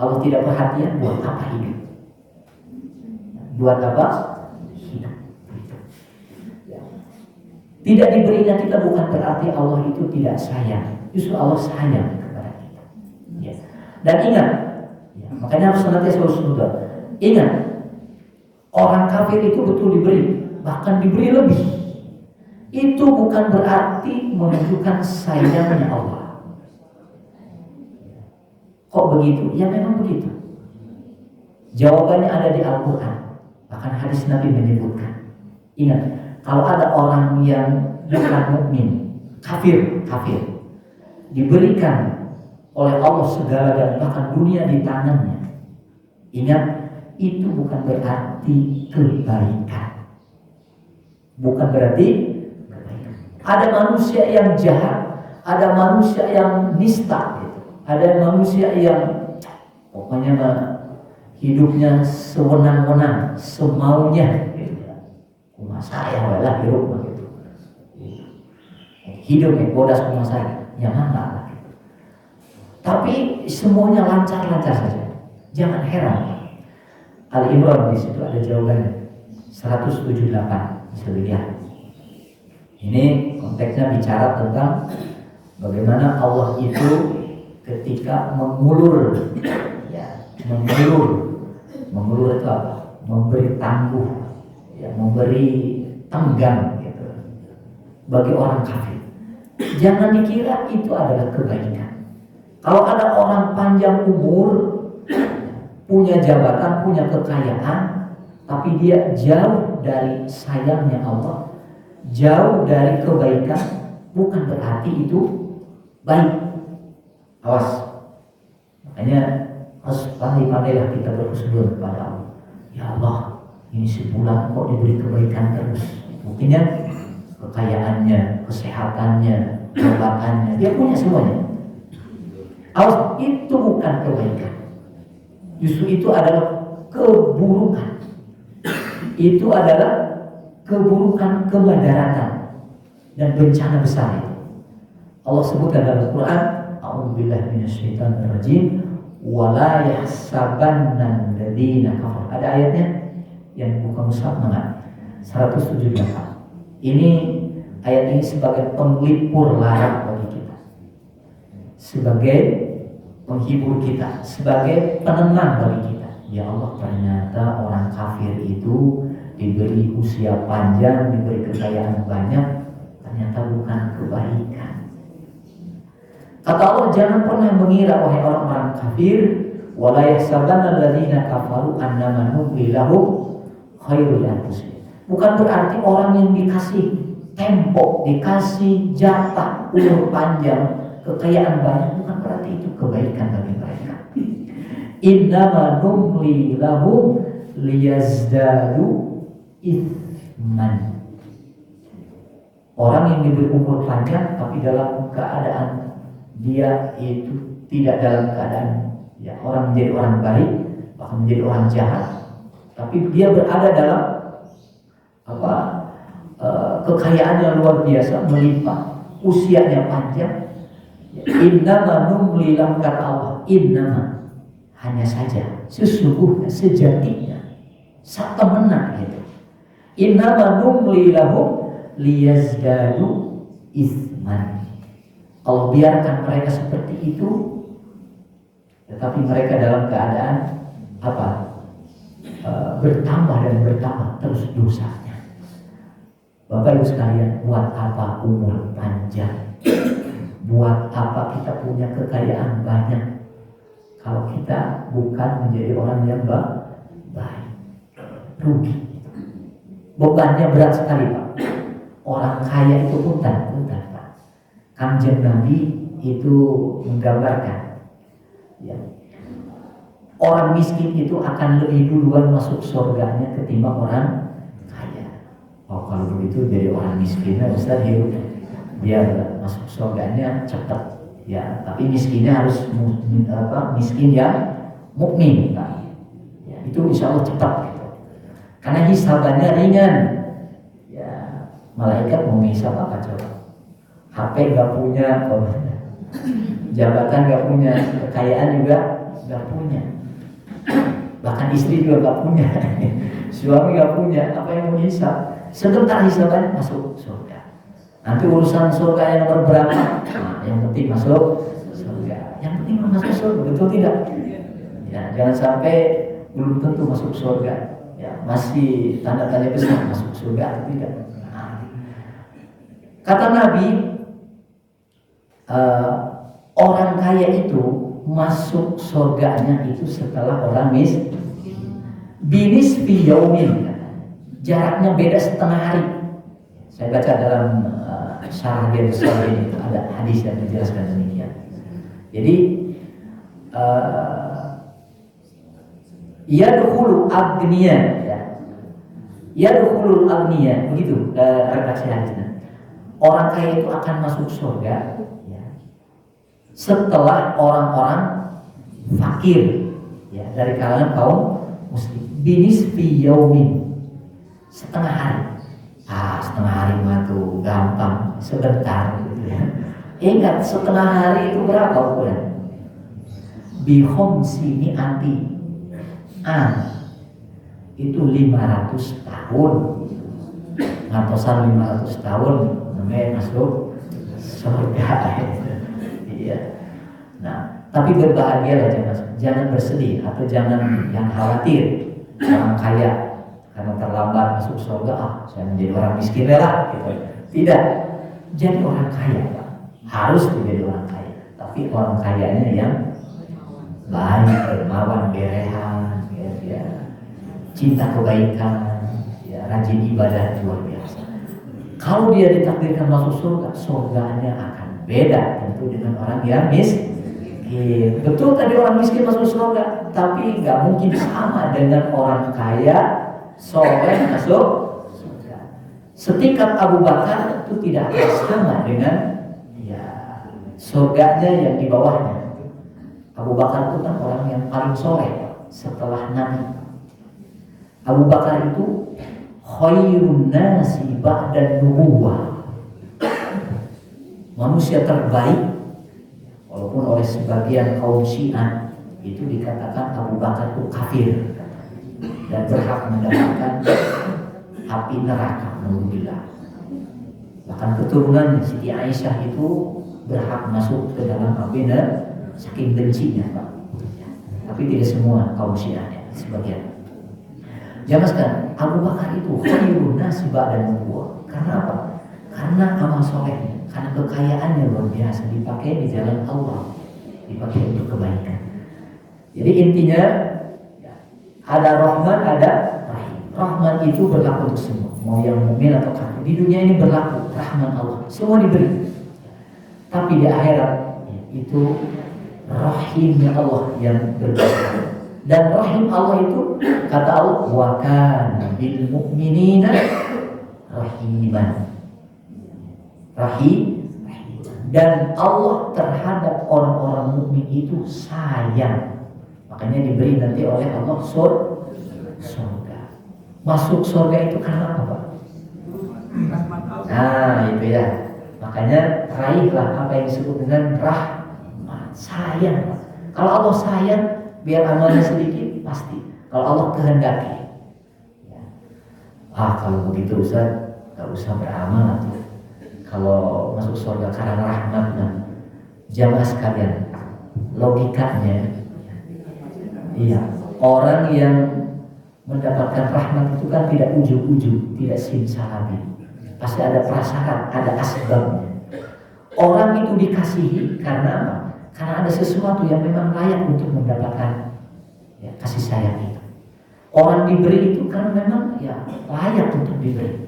Allah tidak perhatian, buat apa hidup? Buat apa hidup? Tidak diberinya kita bukan berarti Allah itu tidak sayang. Justru Allah sayang kepada kita. Ya. Dan ingat, ya, makanya harus senantiasa husnuzon. Ingat, orang kafir itu betul diberi, bahkan diberi lebih. Itu bukan berarti menunjukkan sayangnya Allah. Kok begitu? Ya memang begitu. Jawabannya ada di Al-Quran. Bahkan hadis Nabi menyebutkan. Ingat, kalau ada orang yang bukan mukmin, kafir, diberikan oleh Allah segala-galanya, bahkan dunia di tangannya. Ingat, itu bukan berarti kebaikan. Bukan berarti kebaikan. Ada manusia yang jahat, ada manusia yang nista, gitu. Ada manusia yang pokoknya hidupnya sewenang-wenang, semaunya. Rumah saya lah di rumah gitu. Hidupnya bodas rumah saya, ya mana? Tapi semuanya lancar-lancar saja. Jangan heran. Al-Imran di situ ada jawabannya. 178 bisa dilihat. Ini konteksnya bicara tentang bagaimana Allah itu ketika mengulur, ya, mengulur itu apa? Memberi tangguh, ya, memberi tenggang gitu, bagi orang kafir. Jangan dikira itu adalah kebaikan. Kalau ada orang panjang umur, punya jabatan, punya kekayaan, tapi dia jauh dari sayangnya Allah, jauh dari kebaikan, bukan berarti itu baik. Awas. Makanya harus pandai-pandailah kita berhusnuzon kepada Allah. Ya Allah, ini sebulan kok diberi kebaikan terus. Buktinya kekayaannya, kesehatannya, jabatannya, dia punya semuanya. Awas, itu bukan kebaikan. Justru itu adalah keburukan. Itu adalah keburukan, kemudaratan dan bencana besar. Allah sebutkan dalam Al-Quran, A'udzubillahi minasyaitonir rajim, wala yahsabanna alladziina kafaru. Ada ayatnya yang buka mushaf mana? 178. Ini ayat ini sebagai penglipur lara bagi kita, sebagai penghibur kita, sebagai penenang bagi kita. Ya Allah, ternyata orang kafir itu diberi usia panjang, diberi kekayaan banyak, ternyata bukan kebaikan. Kata Allah, jangan pernah mengira wahai orang-orang kafir, wala yahsabanna alladziina kafaru annama numli lahum khairul anfusihim. Bukan berarti orang yang dikasih tempo, dikasih jatah, umur panjang, kekayaan banyak, bukan berarti itu kebaikan bagi mereka. Innama numli lahum liyazdadu itsman. Orang yang diberi umur panjang tapi dalam keadaan dia itu tidak dalam keadaan, ya, orang menjadi orang baik, bahkan menjadi orang jahat, tapi dia berada dalam kekayaan yang luar biasa, melimpah, usianya panjang. Innama numli lahum, kata Allah, innama, hanya saja, sesungguhnya, sejatinya, satemena gitu. Innama numli lahum liyazdadu itsman. Allah biarkan mereka seperti itu, tetapi mereka dalam keadaan apa? Bertambah dan bertambah terus dosanya. Bapak Ibu sekalian, buat apa umur panjang? Buat apa kita punya kekayaan banyak kalau kita bukan menjadi orang yang baik? Rugi. Bebannya berat sekali, Pak. Orang kaya itu punten-punten, Pak. Kanjeng Nabi itu menggambarkan, ya, orang miskin itu akan lebih duluan masuk surganya ketimbang orang kaya. Oh, kalau begitu jadi orang miskinnya Ustaz hidup biar masuk surganya cepat, ya. Tapi miskinnya harus miskin yang mukmin, Pak. Ya, itu insya Allah cepat gitu. Karena hisabannya ringan. Ya, malaikat mau hisab apa coba? HP gak punya, jabatan gak punya, kekayaan juga nggak punya. Bahkan istri juga nggak punya, suami nggak punya. Apa yang mau hisab? Sebentar hisabannya masuk surga. Nanti urusan surga yang nomor berapa? Nah, yang penting masuk surga. Yang penting masuk surga, betul tidak? Ya, jangan sampai belum tentu masuk surga. Ya, masih tanda tanya besar masuk surga atau tidak. Nah, kata Nabi, orang kaya itu masuk surganya itu setelah orang miskin. Binis fi yaumin, jaraknya beda setengah hari. Saya baca dalam syarah dia besar ini ada hadis yang menjelaskan demikian. Jadi yadkhulu agniya, ya. Yadkhulul agniya, begitu redaksi hadisnya. Orang kaya itu akan masuk surga, ya, setelah orang-orang fakir, ya, dari kalangan kaum muslim. Binis fi yaumin, setengah hari. Setengah hari mah tuh gampang, sebentar gitu ya. Ingat, setengah hari itu berapa ukuran? Bihomsi anti itu 500 tahun. Ngatosan 500 tahun namanya masuk surga. Iya. Nah, tapi berbahagialah jangan bersedih atau jangan yang khawatir orang kaya karena terlambat masuk surga. Saya menjadi orang miskin lah gitu. Tidak, jadi orang kaya, Pak. Harus menjadi orang kaya, tapi orang kayanya yang baik, dermawan, berehan, ya, cinta kebaikan, ya, rajin ibadah luar biasa. Kalau dia ditakdirkan masuk surga, surganya akan beda tentu dengan orang yang miskin. Betul tadi orang miskin masuk surga, tapi nggak mungkin sama dengan orang kaya soleh masuk surga. Setingkat Abu Bakar itu tidak akan sama dengan ya surganya yang di bawahnya. Abu Bakar itu kan orang yang paling soleh setelah Nabi. Abu Bakar itu khairun nasi ba'da nubuwah, manusia terbaik. Walaupun oleh sebagian kaum Syiah itu dikatakan Abu Bakar itu kafir dan berhak mendapatkan api neraka, alhamdulillah. Bahkan keturunannya Siti Aisyah itu berhak masuk ke dalam api neraka saking bencinya, Pak. Tapi tidak semua kaum Syiah, sebagian. Jangan sekarang Abu Bakar itu khairun nasi ba'da nubuwah. Karena apa? Karena amal solehnya, karena kekayaannya luar biasa, dipakai di jalan Allah, dipakai untuk kebaikan. Jadi intinya ada Rahman, ada Rahim. Rahman itu berlaku untuk semua, mau yang mukmin atau kafir. Di dunia ini berlaku Rahman Allah, semua diberi. Tapi di akhirat itu Rahimnya Allah yang berbeda. Dan Rahim Allah itu kata Allah, wa kana bil mu'minina rahiman. Rahim, dan Allah terhadap orang-orang mukmin itu sayang. Makanya diberi nanti oleh Allah surga. Masuk surga itu karena apa, Pak? Nah, itu ya. Makanya raihlah apa yang disebut dengan rahmat, sayang, Pak. Kalau Allah sayang, biar amalnya sedikit pasti. Kalau Allah kehendaki, ya. Kalau begitu Ustaz, gak usah beramal tuh. Kalau masuk surga karena rahmatnya, jamaah sekalian, logikanya, iya, orang yang mendapatkan rahmat itu kan tidak ujug-ujug, tidak simsalabim. Pasti ada prasyarat, ada asbabnya. Orang itu dikasihi karena apa? Karena ada sesuatu yang memang layak untuk mendapatkan ya, kasih sayang itu. Orang diberi itu karena memang ya layak untuk diberi.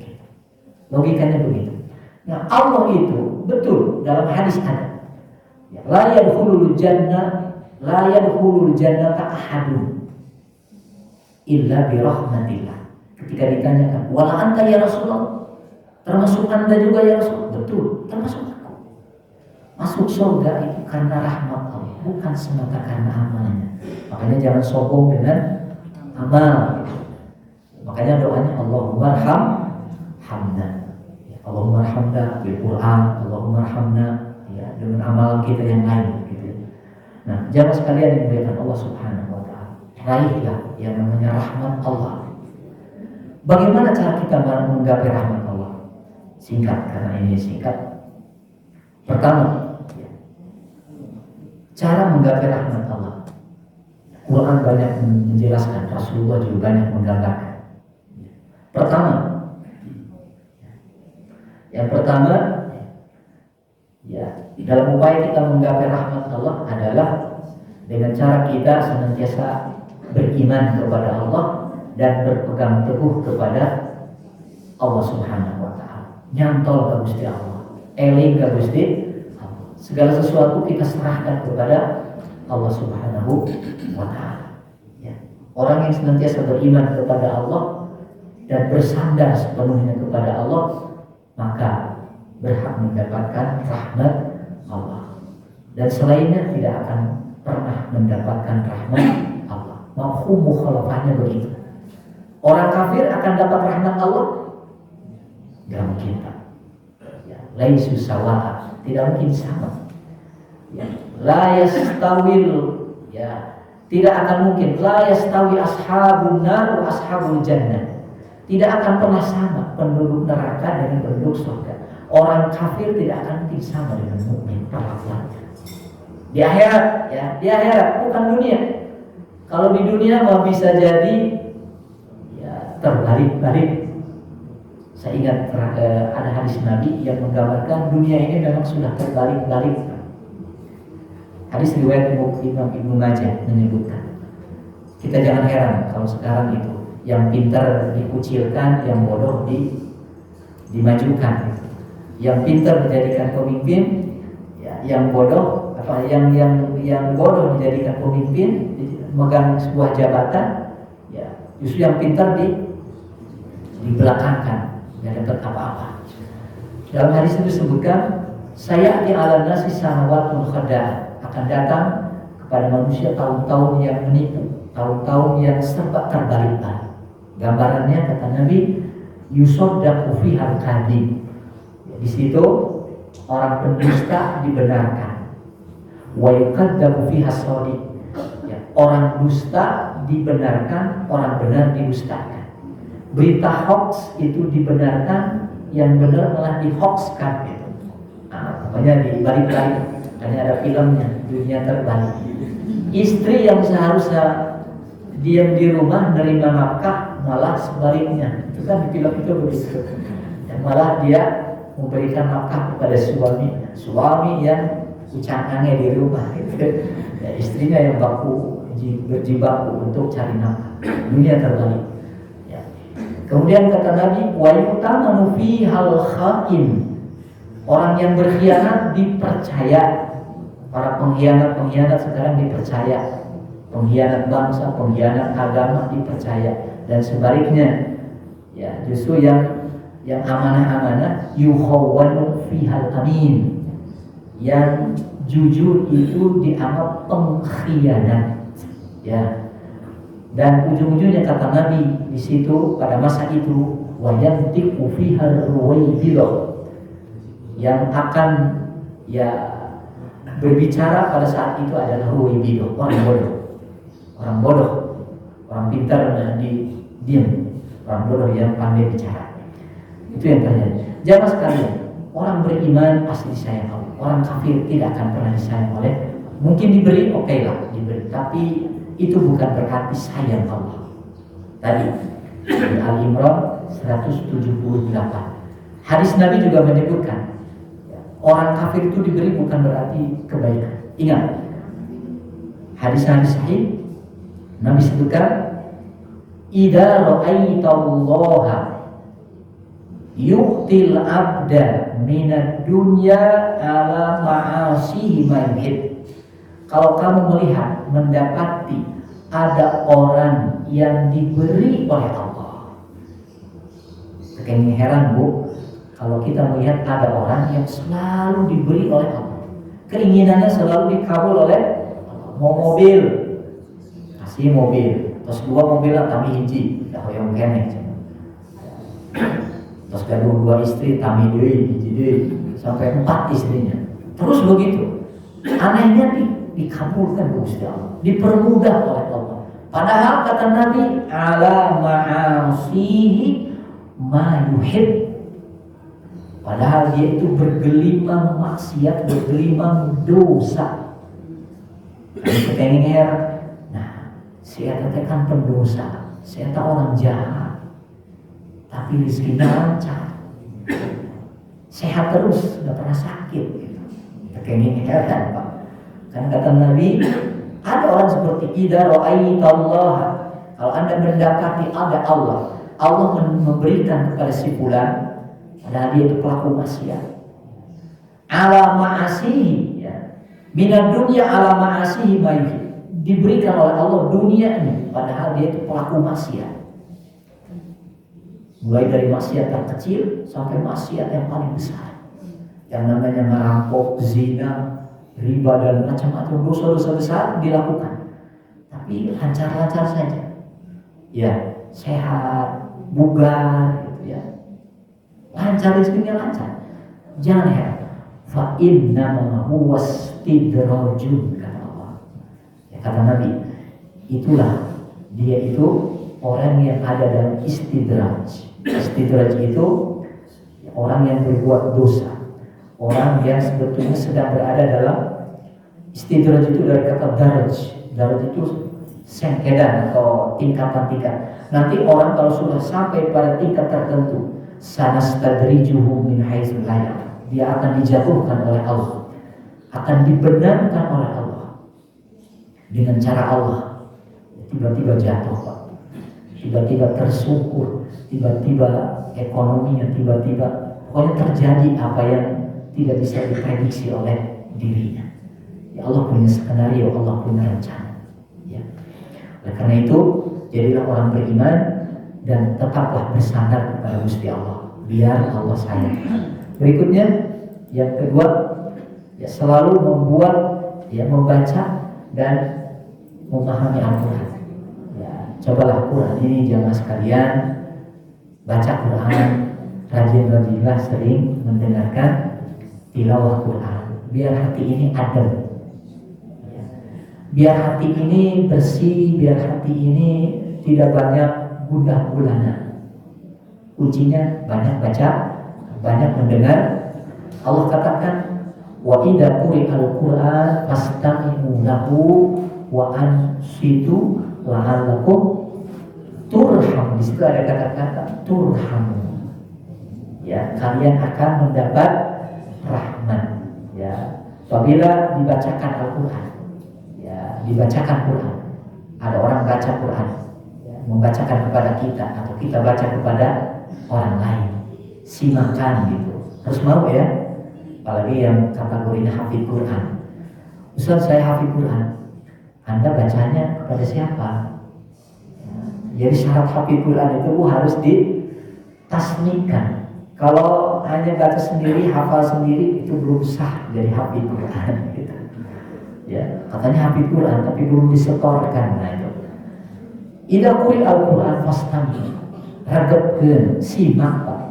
Logikanya begitu. Nah, Allah itu betul dalam hadis ada. Ya, la yadkhulul jannata ahadun illa bi rahmatillah. Ketika ditanyakan, "Wala anta ya Rasulullah?" Termasuk Anda juga ya Rasul? Betul, termasuk aku. Masuk surga itu karena rahmat Allah, bukan semata karena amalnya. Makanya jangan sombong dengan amal. Makanya doanya Allahumma hamna. Allahumma arhamna bil Quran, Allahumma arhamna ya dengan amalan kita yang lain gitu. Nah, jamaah sekalian yang dimuliakan Allah Subhanahu wa taala, raihlah yang namanya rahmat Allah. Bagaimana cara kita menggapai rahmat Allah? Singkat, karena ini singkat. Pertama, cara menggapai rahmat Allah. Quran banyak menjelaskan, Rasulullah juga banyak menggambarkan. Yang pertama, ya, dalam upaya kita menggapai rahmat Allah adalah dengan cara kita senantiasa beriman kepada Allah dan berpegang teguh kepada Allah Subhanahu wa taala. Nyantol ke Gusti Allah, eling ke Gusti Allah. Segala sesuatu kita serahkan kepada Allah Subhanahu wa taala. Ya. Orang yang senantiasa beriman kepada Allah dan bersandar sepenuhnya kepada Allah, maka berhak mendapatkan rahmat Allah. Dan selainnya tidak akan pernah mendapatkan rahmat Allah. Mafhum mukhalafahnya begitu. Orang kafir akan dapat rahmat Allah? Tidak mungkin, Pak. Ya, laisu sawa'a, tidak mungkin sama. Ya, la yastawil, ya, tidak akan mungkin. La yastawi ashabun nar wa ashabul jannah. Tidak akan pernah sama penduduk neraka dengan penduduk surga. Orang kafir tidak akan mungkin sama dengan mukmin perlakuannya. Di akhirat, ya, di akhirat bukan dunia. Kalau di dunia mau bisa jadi ya terbalik-balik. Saya ingat ada hadis Nabi yang menggambarkan dunia ini memang sudah terbalik-balik. Hadis riwayat Imam Ibnu Majah menyebutkan. Kita jangan heran kalau sekarang itu yang pintar dikucilkan, yang bodoh dimajukan. Yang pintar dijadikan pemimpin, ya, yang bodoh yang bodoh dijadikan pemimpin, megang sebuah jabatan, ya, justru yang pintar dibelakangkan, nggak dapat apa-apa. Dalam hadis itu disebutkan, saya di ala nasi sanawatun khada'ah, akan datang kepada manusia tahun-tahun yang menipu, tahun-tahun yang serba terbalik-balik. Gambarannya kata Nabi, yusaddaqu fihal kadhib. Di situ orang pendusta dibenarkan. Wa yukadzabu fihas shadiq. Ya, orang dusta dibenarkan, orang benar didustakan. Berita hoax itu dibenarkan, yang benar malah dihoaxkan gitu. Nah, pokoknya dibalik-balik. Hanya ada filmnya, dunia terbalik. Istri yang seharusnya diam di rumah nerima nafkah, malah sebaliknya. Itu kan di film itu begitu. Dan malah dia memberikan nafkah kepada suami yang ucangannya di rumah gitu. Ya, istrinya yang berjibaku untuk cari nafkah. Dunia terbalik. Ya. Kemudian kata Nabi, wa yutamanu fihal kha'in. Orang yang berkhianat dipercaya. Para pengkhianat sekarang dipercaya. Pengkhianat bangsa, pengkhianat agama dipercaya. Dan sebaliknya, ya, justru yang amanah-amanah yukhawwanu fihal amin. Yang jujur itu dianggap pengkhianat, ya. Dan ujung-ujungnya kata Nabi di situ pada masa itu, wa yantiqu fihal ruwaibidah, yang akan ya berbicara pada saat itu adalah ruwaibidah, orang bodoh, orang pintar diam, orang bodoh yang pandai bicara. Itu yang terjadi. Jamaah sekalian, orang beriman pasti disayang Allah. Orang kafir tidak akan pernah disayang oleh. Mungkin diberi, oke lah, diberi. Tapi itu bukan berarti sayang Allah. Tadi di Al-Imran 178. Hadis Nabi juga menyebutkan, orang kafir itu diberi bukan berarti kebaikan. Ingat, hadis-hadis sahih Nabi sebutkan, idza ra'aitallaha yu'til abda minad dunya ala ma'asihi mayhid. Kalau kamu melihat, mendapati ada orang yang diberi oleh Allah. Kayaknya heran Bu, kalau kita melihat ada orang yang selalu diberi oleh Allah, keinginannya selalu dikabul oleh Allah. Mau mobil, kasih mobil. Terus dua mobil lah kami hiji, dah hoyong kene. Terus kedua istri kami deui, hiji deui, sampai 4 istrinya. Terus begitu. Anehnya dikabulkan Gusti Allah, dipermudah oleh Allah. Padahal kata Nabi, ala ma'asihi ma yuhib. Padahal dia itu bergelimang maksiat, bergelimang dosa. Kepengen heran. Nah, saya katakan pendosa, saya tak orang jahat, tapi rezekinya lancar, sehat terus, nggak pernah sakit. Kepengen heran, Pak. Kan kata Nabi, ada orang seperti idza ra'aitallah, kalau Anda mendapati ada Allah, Allah memberikan kepada si fulan, padahal dia itu pelaku maksiat, ala ma'asihi, ya, minad dunya ala ma'asihi ma'yuhi, diberikan oleh Allah dunia ini, padahal dia itu pelaku maksiat, mulai dari maksiat yang kecil sampai maksiat yang paling besar, yang namanya merampok, zina, riba dan macam-macam dosa-dosa besar dilakukan, tapi lancar-lancar saja, ya, sehat, bugar, gitu ya, lancar, rezekinya lancar. Jangan heran, fa innama huwa istidrajun, kata Allah. Ya, kata Nabi, itulah dia itu orang yang ada dalam istidraj. Istidraj itu orang yang berbuat dosa, orang yang sebetulnya sedang berada dalam istidraj. Itu dari kata daraj. Daraj itu sengkedan atau tingkatan-tingkat. Nanti orang kalau sudah sampai pada tingkat tertentu, sanastadrijuhum min haitsu la ya'lamun, dia akan dijatuhkan oleh Allah, akan dibenarkan oleh Allah dengan cara Allah. Tiba-tiba jatuh, Pak. Tiba-tiba tersungkur, tiba-tiba ekonominya, tiba-tiba pokoknya terjadi apa yang tidak bisa diprediksi oleh dirinya. Ya, Allah punya skenario, Allah punya rencana. Ya. Oleh karena itu, jadilah orang beriman dan tetaplah bersandar kepada Gusti Allah, biar Allah sayang. Berikutnya, yang kedua, ya, selalu membuat, ya, membaca dan memahami Al-Quran. Ya, cobalah Quran ini jamaah sekalian, baca Quran, rajin-rajinlah sering mendengarkan tilawah Quran, biar hati ini adem, ya, biar hati ini bersih, biar hati ini tidak banyak gundah gulana. Kuncinya banyak baca, banyak mendengar. Allah katakan, wa idza quri'al Qur'an fastami'u lahu wa ansitu la'allakum turham. Di situ ada kata-kata turham. Ya, kalian akan mendapat rahmat. Ya, apabila dibacakan Al-Qur'an, ya, dibacakan Quran, ada orang baca Quran, membacakan kepada kita atau kita baca kepada orang lain, simakan gitu, harus mau ya, apalagi yang kategorinya hafid Quran. Ustaz, saya hafid Quran, Anda bacanya kepada siapa? Jadi syarat hafid Quran itu harus ditasnikan. Kalau hanya baca sendiri, hafal sendiri, itu belum sah jadi hafid Quran gitu. Ya, katanya hafid Quran tapi belum disetorkan. Nah itu, idza quri'al Qur'an fastami', ragepkeun, simak, Pak.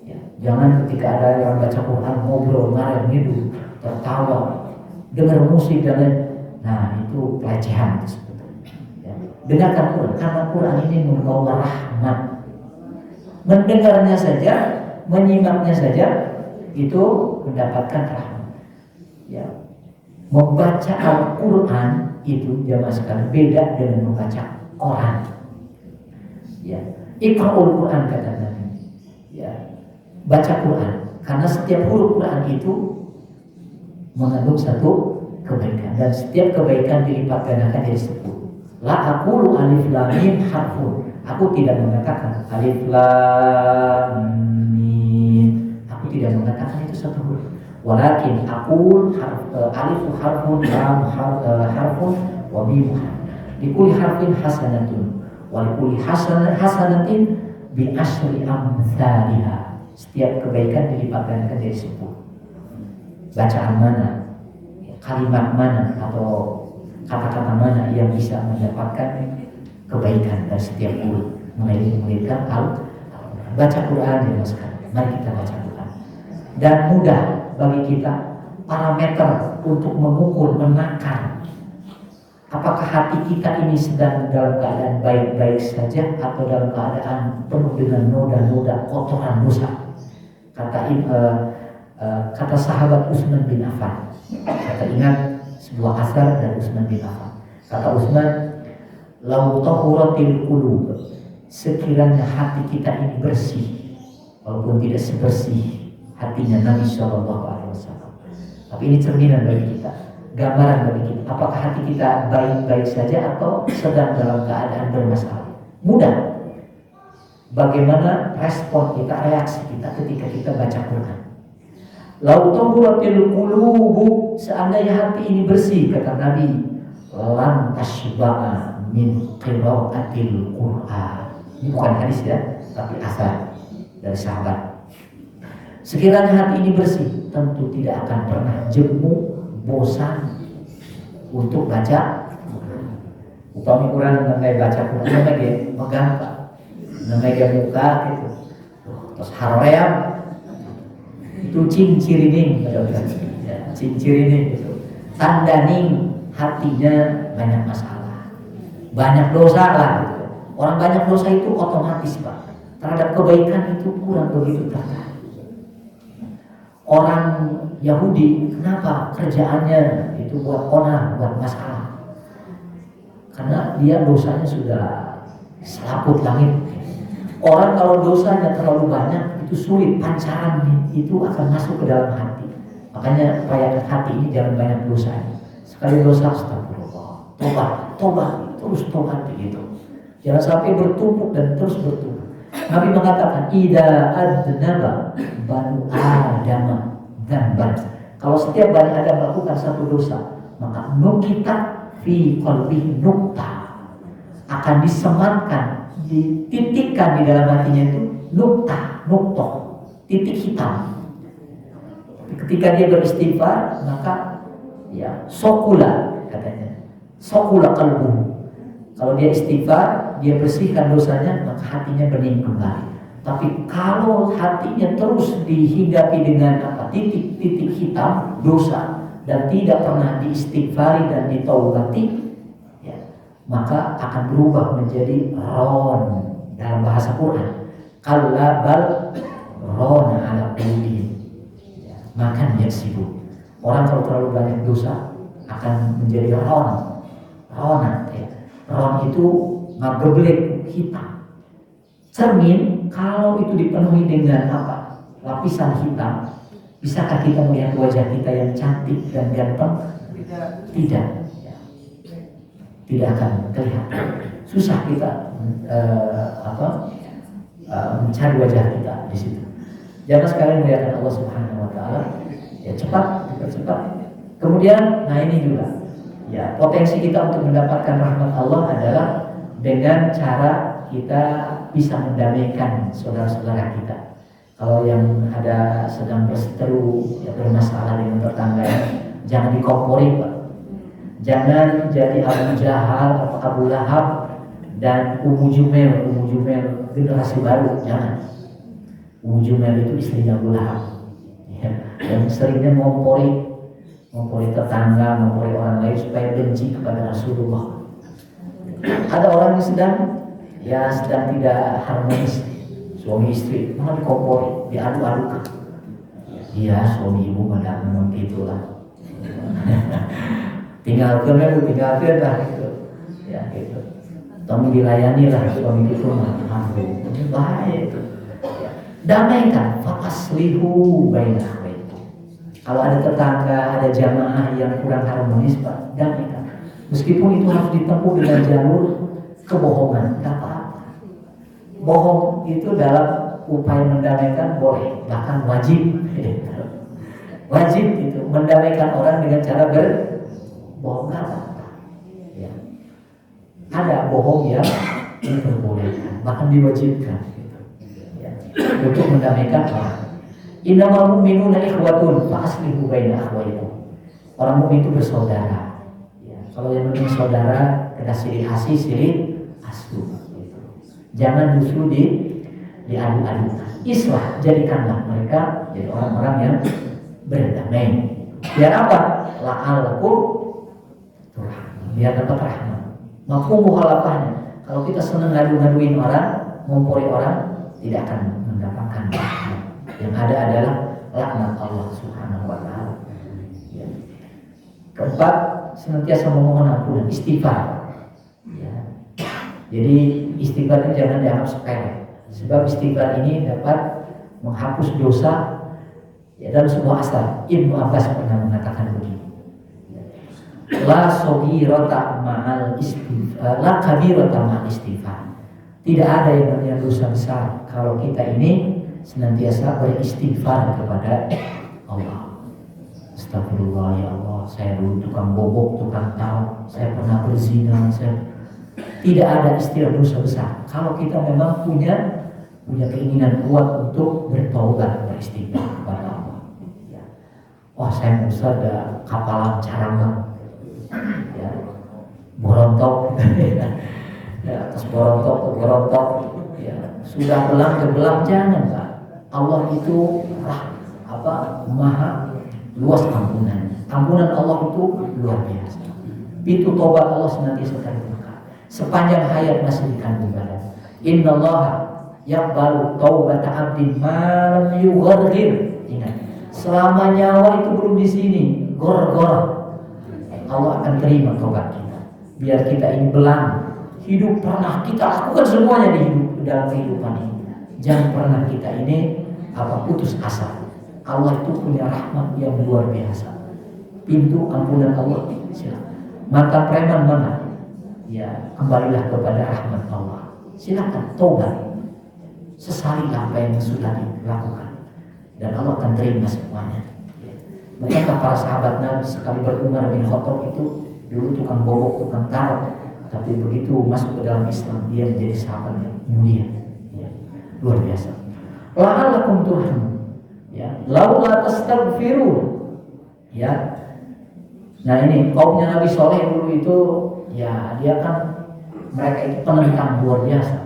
Ya, jangan ketika ada yang baca Quran ngobrol, marah, ngidul, tertawa, dengar musik dan lain. Nah, itu pelecehan itu sebetulnya. Ya. Dengarkan Quran, karena Quran ini membawa rahmat. Mendengarnya saja, menyimaknya saja, itu mendapatkan rahmat. Ya. Membaca Al-Quran itu jamaah sekalian beda dengan membaca Quran. Ya, Iqra'ul Quran kata Nabi. Ya, baca Quran, karena setiap huruf Quran itu mengandung satu kebaikan, dan setiap kebaikan dilipat gandakan jadi 10. La aqulu alif lam mim harfun. Aku tidak mengatakan alif lam mim. Aku tidak mengatakan itu satu huruf. Walakin aqul alif harfun, lam harfun, wa mim harfun. Likulli harfin hasanatun wa likulli hasanatin bi asyri amsalihha. Setiap kebaikan dilipat gandakan jadi 10. Bacaan mana, kalimat mana atau kata-kata mana yang bisa mendapatkan kebaikan dari setiap huruf, mengirimkan baca Quran ya Mas. Mari kita baca Quran. Dan mudah bagi kita parameter untuk mengukur, menakar Apakah hati kita ini sedang dalam keadaan baik-baik saja atau dalam keadaan penuh dengan noda-noda kotoran dosa? Kata sahabat Utsman bin Affan. Kata ingat sebuah asar dari Utsman bin Affan. Kata Utsman, "Lau tahuratil qulub." Sekiranya hati kita ini bersih, walaupun tidak sebersih hatinya Nabi Shallallahu Alaihi Wasallam. Tapi ini cerminan bagi kita, gambaran bagi kita. Apakah hati kita baik-baik saja atau sedang dalam keadaan bermasalah? Mudah. Bagaimana respon kita, reaksi kita ketika kita baca Quran? Lau tahuratil qulubu, seandainya hati ini bersih, kata Nabi, lan tasba'a min qira'atil Quran. Ini bukan hadis ya, tapi asar dari sahabat. Sekiranya hati ini bersih, tentu tidak akan pernah jemu, bosan untuk baca. Upami Quran namanya baca Quran, namanya megang Pak, namanya muka gitu, terus haroyam itu cincirining, cincirining gitu, tandaning hatinya banyak masalah, banyak dosa lah gitu. Orang banyak dosa itu otomatis Pak, terhadap kebaikan itu kurang begitu tertarik. Orang Yahudi kenapa kerjaannya itu buat onar, buat masalah? Karena dia dosanya sudah selaput langit. Orang kalau dosanya terlalu banyak itu sulit, pancaran itu akan masuk ke dalam hati. Makanya rayakan hati ini jangan banyak dosa. Sekali dosa astagfirullah, tobat, terus tobat begitu. Jangan sampai bertumpuk dan terus bertumpuk. Nabi mengatakan, "Idza adnaba banu Adam dzamban." Kalau setiap Bani Adam melakukan satu dosa, maka nukita fi qalbihi nukta, akan disematkan, dititikkan di dalam hatinya itu nuktoh, titik hitam. Ketika dia beristighfar, maka ya sokula katanya, sokula kalbu. Kalau dia istighfar, dia bersihkan dosanya, maka hatinya bening kembali. Tapi kalau hatinya terus dihinggapi dengan titik-titik hitam dosa dan tidak pernah diistighfari dan ditaubati, ya, maka akan berubah menjadi ron dalam bahasa Quran. Kalla bal rona ala qulubihim, ya, makan dia sibuk. Orang kalau terlalu banyak dosa akan menjadi rona, ya. Ron itu mageblek hitam. Cermin kalau itu dipenuhi dengan lapisan hitam, bisakah kita melihat wajah kita yang cantik dan ganteng? Tidak, ya. Tidak akan terlihat. Susah kita mencari wajah kita di situ. Jangan sekali melihat Allah Subhanahu Wa Taala. Ya cepat. Kemudian, nah ini juga. Ya, potensi kita untuk mendapatkan rahmat Allah adalah dengan cara kita bisa mendamaikan saudara-saudara kita. Kalau yang ada sedang berseteru, ya, bermasalah dengan tetangganya, jangan dikompori Pak. Jangan jadi Abu Jahal atau Abu Lahab dan Ummu Jumel generasi baru, jangan. Ummu Jumel itu istrinya Abu Lahab, ya, yang seringnya ngompori tetangga, ngompori orang lain supaya benci kepada Rasulullah. Ada orang yang sedang tidak harmonis, suami istri, malah dikompori, diadu-adukan. Iya, suami ibu memang gitulah. tinggalkan lah gitu, ya gitu. Kamu dilayani lah suami itu mah, ini bahaya itu. Ya. Damaikan, fa'aslihu bainahum. Kalau ada tetangga, ada jamaah yang kurang harmonis Pak, damaikan. Meskipun itu harus ditempuh dengan jalur kebohongan, tidak apa-apa. Bohong itu dalam upaya mendamaikan boleh, bahkan wajib. Wajib itu mendamaikan orang dengan cara berbohong, tidak apa-apa. Ya. Ada bohong yang diperbolehkan, bahkan diwajibkan gitu. Ya. Untuk mendamaikan orang. Innamal mu'minuna ikhwatun fa aslihu baina akhwaykum. Orang mukmin itu bersaudara. Ya, kalau yang namanya saudara kena silih asih silih asu. Gitu. Jangan justru diadu-adukan. Islah, jadikanlah mereka jadi orang-orang yang berdamai. Biar apa? La'allakum turhamun. biar dapat rahmat. Mafhum mukhalafahnya, kalau kita senang ngadu-ngaduin orang, ngompori orang, tidak akan mendapatkan rahmat. Yang ada adalah laknat Allah Subhanahu wa taala. Ya. Keempat, senantiasa memohon ampunan, istighfar. Ya. Jadi istighfar ini jangan dianggap sepele. Sebab istighfar ini dapat menghapus dosa. Ya, dalam sebuah asar Ibnu Abbas pernah mengatakan begini. La soghirata ma'al istighfar, la kabirata ma'al istighfar. Tidak ada yang namanya dosa besar kalau kita ini senantiasa beristighfar kepada Allah. Astagfirullah ya Allah, saya dulu tukang bobok, tukang tahu, saya pernah berzina, tidak ada istilah dosa besar. Kalau kita memang punya keinginan kuat untuk bertaubat, beristighfar kepada Allah. Ya. Wah, saya Ustaz ada kapalan carangan, ya, borontok, ya, atas borontok, ya, sudah belang jangan Pak. Allah itu maha luas ampunannya. Ampunan Allah itu luar biasa. Pintu tobat Allah senantiasa terbuka. Sepanjang hayat masih dikandung badan. Innallaha yaqbalu taubata 'abdin ma lam yughargir. Ingat, selama nyawa itu belum di sini, gor-gor, Allah akan terima tobat kita. Biar kita ini belang, hidup pernah kita lakukan semuanya dalam kehidupan ini. Jangan pernah kita ini putus asa. Allah itu punya rahmat yang luar biasa. Pintu ampunan Allah, silakan. Mata preman mana? Ya, kembalilah kepada rahmat Allah. Silakan tobat. Sesalilah apa yang sudah dilakukan, dan Allah akan terima semuanya. Makanya para sahabat Nabi sekali Umar bin Khattab itu dulu tukang bobok, tukang tarot, tapi begitu masuk ke dalam Islam dia menjadi sahabat yang mulia, ya, luar biasa. La'allakum turhamun, ya, laula tastaghfirun, ya. Nah ini kaumnya Nabi Soleh dulu itu, ya dia kan mereka itu penentang luar biasa.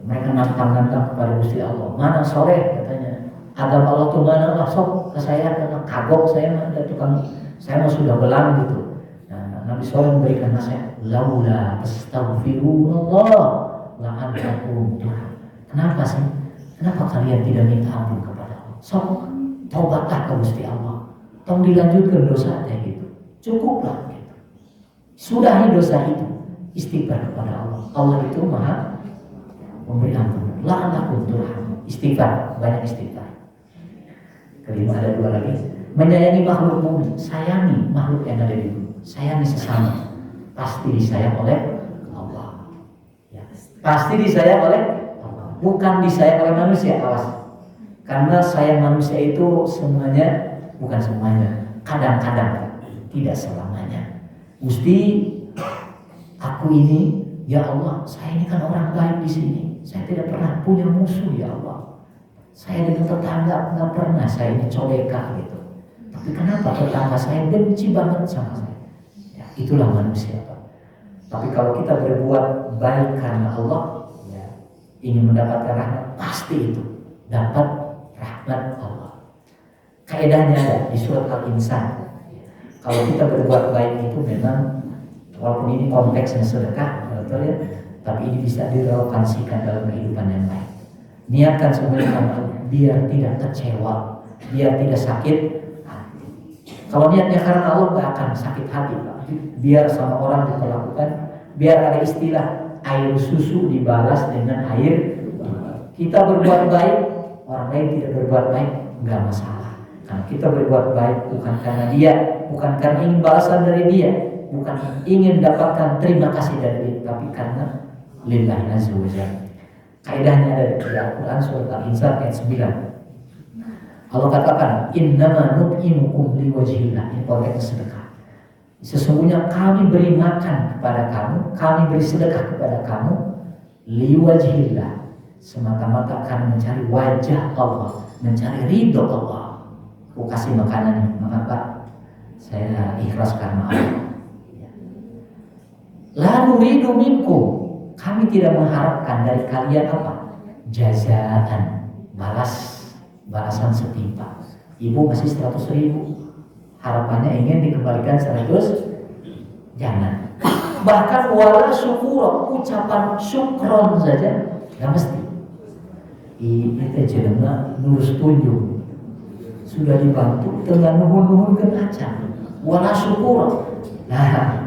Mereka nantang kepada Gusti Allah. Mana Soleh katanya, agama Allah tuh mana lah, sok ke saya, karena kagok saya mah ada tukang, saya mah sudah belang gitu. Nah, Nabi Soleh memberikan nasihat, laula tastaghfirullah la'allakum turhamun. Kenapa sih? Kenapa kalian tidak minta ampun kepada Allah? Sok taubatlah ke Gusti Allah. Tolong dilanjutkan dosanya gitu. Cukuplah gitu. Sudahi dosa itu, istighfar kepada Allah. Allah itu maha memberi ampun. La'allakum turhamun. Istighfar, banyak istighfar. Kelima ada dua lagi. Menyayangi makhluk mukmin, sayangi makhluk yang ada di bumi. Sayangi sesama. Pasti disayang oleh Allah. Ya. Pasti disayang oleh Allah. Bukan disayang oleh manusia, awas. Karena sayang manusia itu semuanya, bukan semuanya. Kadang-kadang, tidak selamanya. Mesti aku ini, ya Allah, saya ini kan orang baik di sini. Saya tidak pernah punya musuh, ya Allah. Saya dengan tetangga nggak pernah saya ini coleka gitu. Tapi kenapa tetangga saya benci banget sama saya? Ya, itulah manusia, Pak. Tapi kalau kita berbuat baik karena Allah, ya, ingin mendapatkan rahmat, pasti itu dapat rahmat Allah. Kaedahnya ada di surat Al-Insan. Kalau kita berbuat baik itu memang, walaupun ini konteksnya sedekah, betul ya, tapi ini bisa direlevansikan dalam kehidupan yang lain. Niatkan semuanya karena biar tidak kecewa, biar tidak sakit hati. Kalau niatnya karena Allah gak akan sakit hati, Pak. Biar sama orang diperlakukan, biar ada istilah air susu dibalas dengan air. Kita berbuat baik, orang lain tidak berbuat baik, gak masalah. Karena kita berbuat baik bukan karena dia, bukan karena ingin balasan dari dia, bukan ingin dapatkan terima kasih dari dia, tapi karena lillahi azza wa jalla. Kaidahnya ada di Al-Quran surat Al-Insan ayat 9. Allah katakan, innama nut'imukum liwajhillah. Ini konteks sedekah. Sesungguhnya kami beri makan kepada kamu, kami beri sedekah kepada kamu liwajhillah, semata-mata karena mencari wajah Allah, mencari ridho Allah. Aku kasih makanan ini, maka saya ikhlas karena Allah. La nuridu minkum, kami tidak mengharapkan dari kalian apa? Jazaan, balasan setimpal. Ibu masih 100.000, harapannya ingin dikembalikan 100, jangan. Bahkan wala syukur, ucapan syukron saja nggak mesti. Ini teh jenengan nurus tunjuk sudah dibantu dengan nuhun-nuhun ke acan wala syukur. Nah,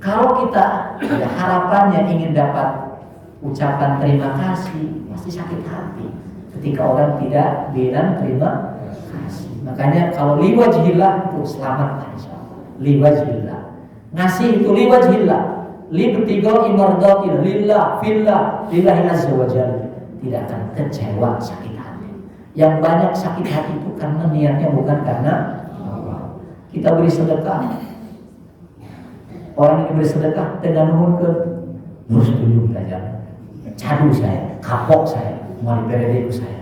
kalau kita ya, harapannya ingin dapat ucapan terima kasih, pasti sakit hati ketika orang tidak bilang terima kasih. Makanya kalau liwajhillah itu selamat insyaallah. Liwajhillah. Ngasih itu liwajhillah. Li bertiga imardatil lillah fillah lillahi azza wa jalla. Tidak akan kecewa sakit hati. Yang banyak sakit hati itu karena niatnya bukan karena Allah. Kita beri sedekah. Orang ini beri sedekah dengan nuhun ke nurus tunjuk belajar. Cadu saya, kapok saya, mau diperedeku saya.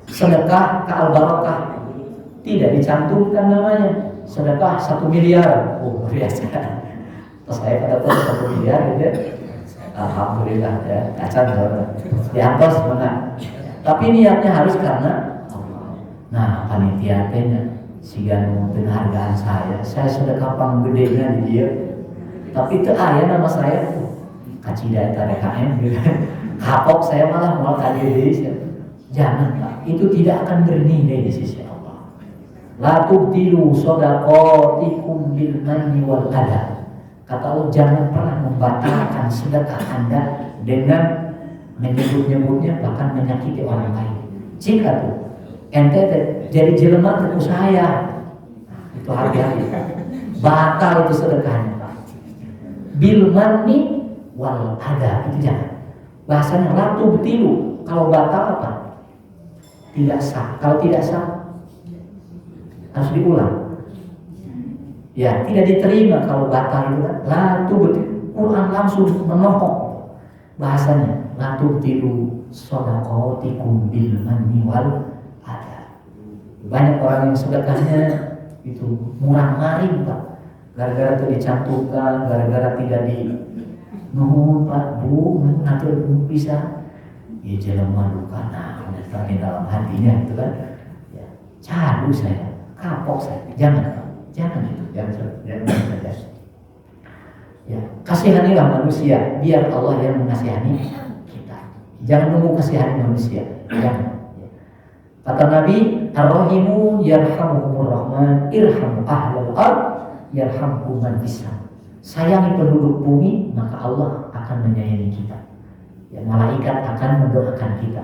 Sedekah ke al-barakah tidak dicantumkan namanya. Sedekah 1 miliar, oh biasa. Terus saya pada tahu 1 miliar gitu. Alhamdulillah ya, acan diantos mana. Tapi niatnya harus karena Allah. Nah, panitia tehnya siga nuntun hargaan saya sedekah panggedenya di dia. Tapi itu aya nama saya kacida eta DKM gitu. Kapok saya malah mau kadiri. Jangan Pak, itu tidak akan bernilai di sisi Allah. La tubtilu shadaqatikum bil manni wal adha. Kata Allah, jangan pernah membatalkan sedekah Anda dengan menyebut-nyebutnya bahkan menyakiti orang lain. Jika tuh ente jadi jelema teku saya, itu hati-hati. Batal itu sedekahnya. Bil manni wal adha, itu jangan. Bahasanya la tubtilu, kalau batal apa? Tidak sah. Kalau tidak sah harus diulang. Ya, tidak diterima kalau batal itu kan. La tubtilu, Quran langsung menohok bahasanya. La tubtilu shadaqatikum bil manni wal adha. Banyak orang yang sedekahnya itu murah maring Pak. Gara-gara itu dicantumkan, gara-gara tidak di nuhun Pak, Bu, nanti bisa. Ya jelema duka nah di dalam hatinya itu kan ya, cadu saya, kapok saya, jangan itu, jangan saja. Ya, kasihanilah manusia biar Allah yang mengasihani kita. Jangan nunggu kasihani manusia. Jangan. Ya. Kata Nabi, ar-rahimu yarhamuhumur rahman, irhamu ahlal ard yarhamkum man fis sama. Sayangi penduduk bumi, maka Allah akan menyayangi kita. Ya, malaikat akan mendoakan kita.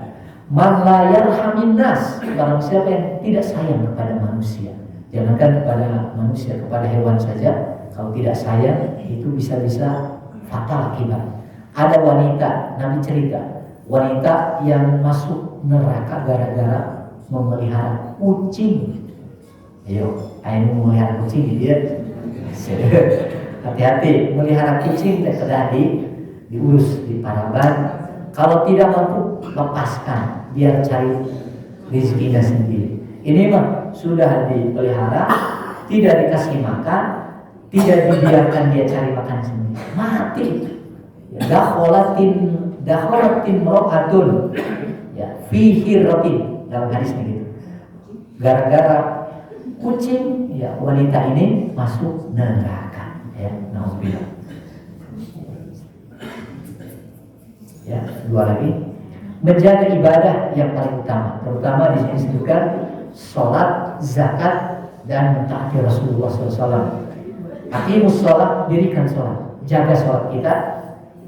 Man la yarhamin nas, barang siapa yang tidak sayang kepada manusia, jangankan kepada manusia, kepada hewan saja, kalau tidak sayang itu bisa-bisa fatal akibat. Ada wanita, Nabi cerita, wanita yang masuk neraka gara-gara memelihara kucing. Ayo, ayo memelihara kucing dia. Hati-hati, melihara kucing tidak diurus di Paraban. Kalau tidak mampu, lepaskan biar cari rezekinya sendiri. Ini mah sudah dipelihara, tidak dikasih makan, tidak dibiarkan dia cari makan sendiri, mati. Dakholatin ro'atun, ya, fi hirratin, dalam hadis begitu. Gara-gara kucing, ya, wanita ini masuk neraka. Ya, nauzubillah. Ya, dua lagi, menjaga ibadah yang paling utama, terutama di sini disebutkan sholat, zakat, dan mentaati Rasulullah SAW. Aqimus sholat, dirikan sholat, jaga sholat kita,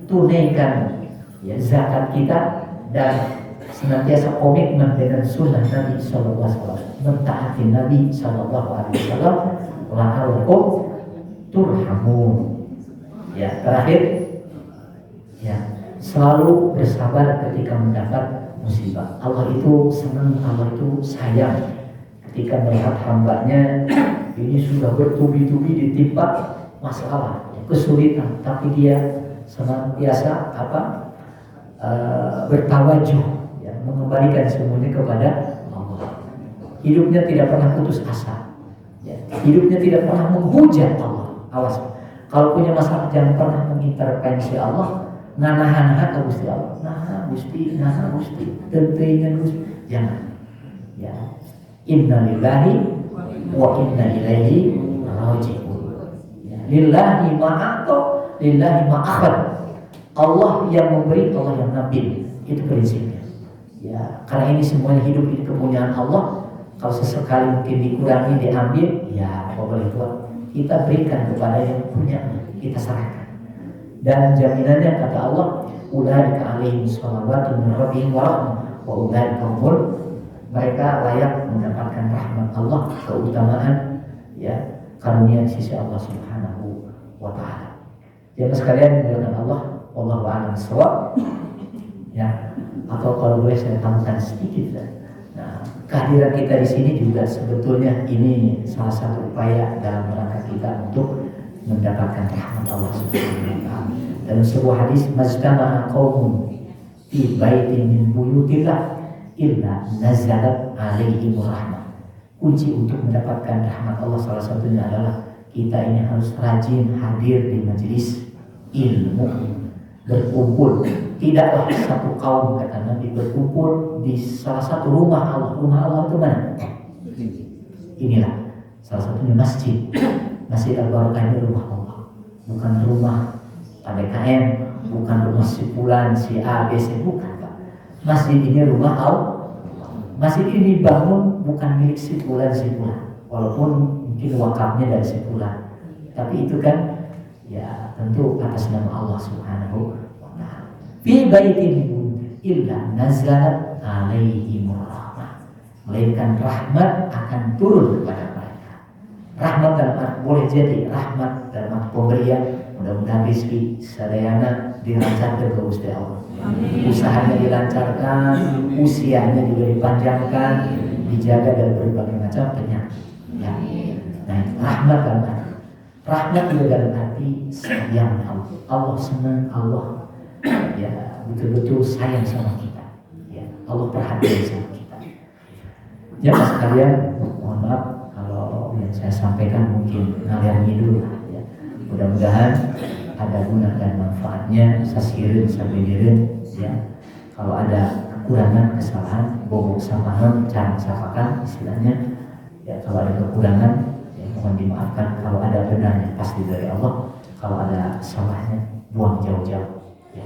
tunaikan ya zakat kita, dan senantiasa komitmen dengan sunnah Nabi SAW, mentaati Nabi SAW. La'allakum turhamun. Ya, terakhir, ya, selalu bersabar ketika mendapat musibah. Allah itu senang, Allah itu sayang ketika melihat hambanya ini sudah bertubi-tubi ditimpa masalah, kesulitan, tapi dia senantiasa bertawajuh, ya, mengembalikan semuanya kepada Allah. Hidupnya tidak pernah putus asa, ya, hidupnya tidak pernah menghujat Allah. Awas, kalau punya masalah jangan pernah mengintervensi Allah. Nah Gusti Allah, nah Gusti, tenteingan Gusti, jangan. Ya, inna lillahi wa inna ilaihi raji'un. Ya, Lillahi ma'ato, lillahi ma'akhad. Allah yang memberi, Allah yang ngambil. Itu prinsipnya. Ya, karena ini semuanya hidup ini kepunyaan Allah. Kalau sesekali mungkin dikurangi, diambil, ya boleh Tuhan. Kita berikan kepada yang punya, kita serahkan. Dan jaminannya kata Allah, ulaika alaihim shalawatu min rabbihim wa rahmah wa ulaika humul, mereka layak mendapatkan rahmat Allah, keutamaan, ya, karunia di sisi Allah Subhanahu wa taala. Jemaah sekalian dimuliakan Allah, wallahu a'lam bishawab. Ya, atau kalau boleh saya tambahkan sedikit. Nah, kehadiran kita di sini juga sebetulnya ini salah satu upaya dalam rangka kita untuk mendapatkan rahmat Allah Subhanahu wa taala. Dalam sebuah hadis, majtama'a qaumun fi baitin min buyutillah illa nazalat alaihim rahmah. Kunci untuk mendapatkan rahmat Allah salah satunya adalah kita ini harus rajin hadir di majelis ilmu, berkumpul. Tidaklah satu kaum, kata Nabi, berkumpul di salah satu rumah Allah. Rumah Allah itu mana? Inilah salah satunya masjid. Masjid Al-Barakah ini rumah Allah, bukan rumah PDKM, bukan rumah si fulan, si A, B, C, bukan Pak. Masjid ini rumah Allah. Masjid ini dibangun bukan milik si fulan, walaupun mungkin wakafnya dari si fulan, tapi itu kan ya tentu atas nama Allah Subhanahu wa ta'ala. Fi baitin illa nazalat alaihim rahmah, melainkan rahmat akan turun kepada mereka. Rahmat dalam arti, boleh jadi rahmat dalam arti pemberian, mudah-mudahan rezeki sadayana dilancarkan ke Gusti Allah. Usahanya dilancarkan, usianya juga dipanjangkan, dijaga dari berbagai macam penyakit. Ya. Nah, rahmat dalam arti, rahmat juga dalam arti sayang Allah. Allah senang, Allah ya betul-betul sayang sama kita. Ya, Allah perhatian sama kita. Jemaah sekalian, mohon maaf kalau yang saya sampaikan mungkin ngalir ngidul. Ya. Mudah-mudahan ada guna dan manfaatnya. Sasirin sabedirin, ya. Kalau ada kekurangan, kesalahan, bobok samahan, cara safakan istilahnya, ya, kalau ada kekurangan, ya, mohon dimaafkan. Kalau ada benarnya pasti dari Allah. Kalau ada salahnya, buang jauh-jauh, ya.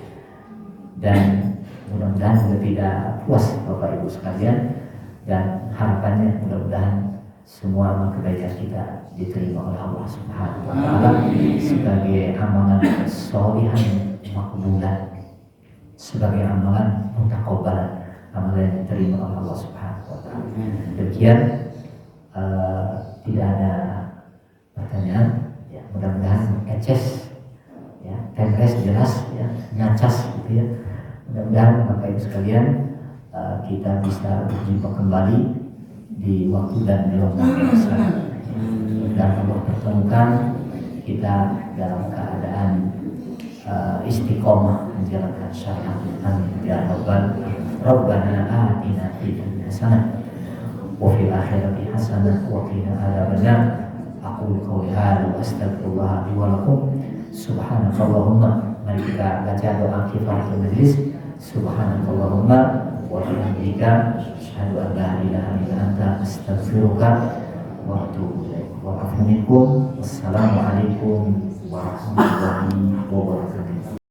Dan mudah-mudahan juga tidak puas Bapak Ibu sekalian, dan harapannya mudah-mudahan semua amal kebaikan kita diterima oleh Allah Subhanahu wa taala sebagai amalan sholihan makbulan, sebagai amalan mutaqabbalan, amalan yang diterima oleh Allah Subhanahu wa taala. Demikian, tidak ada pertanyaan, ya, mudah-mudahan eces, ya, temres jelas, ya, ngacas gitu ya. Mudah-mudahan Bapak Ibu sekalian, kita bisa berjumpa kembali di waktu dan di waktu yang besar. Dan Allah pertemukan kita dalam keadaan istiqomah menjalankan syariat. Amin ya rabbal Rabbana atina fid dunya hasanah wa fil akhirati hasanah wa qina adzabannar. Aqulu qouli hadza wa astaghfirullah li wa lakum. Subhanakallahumma, mari kita baca doa kifaratul majlis. Subhanakallahumma wa bihamdika asyhadu an la ilaha illa anta astaghfiruka wa atubu ilaik. Wa afu minkum. Wassalamualaikum warahmatullahi wabarakatuh.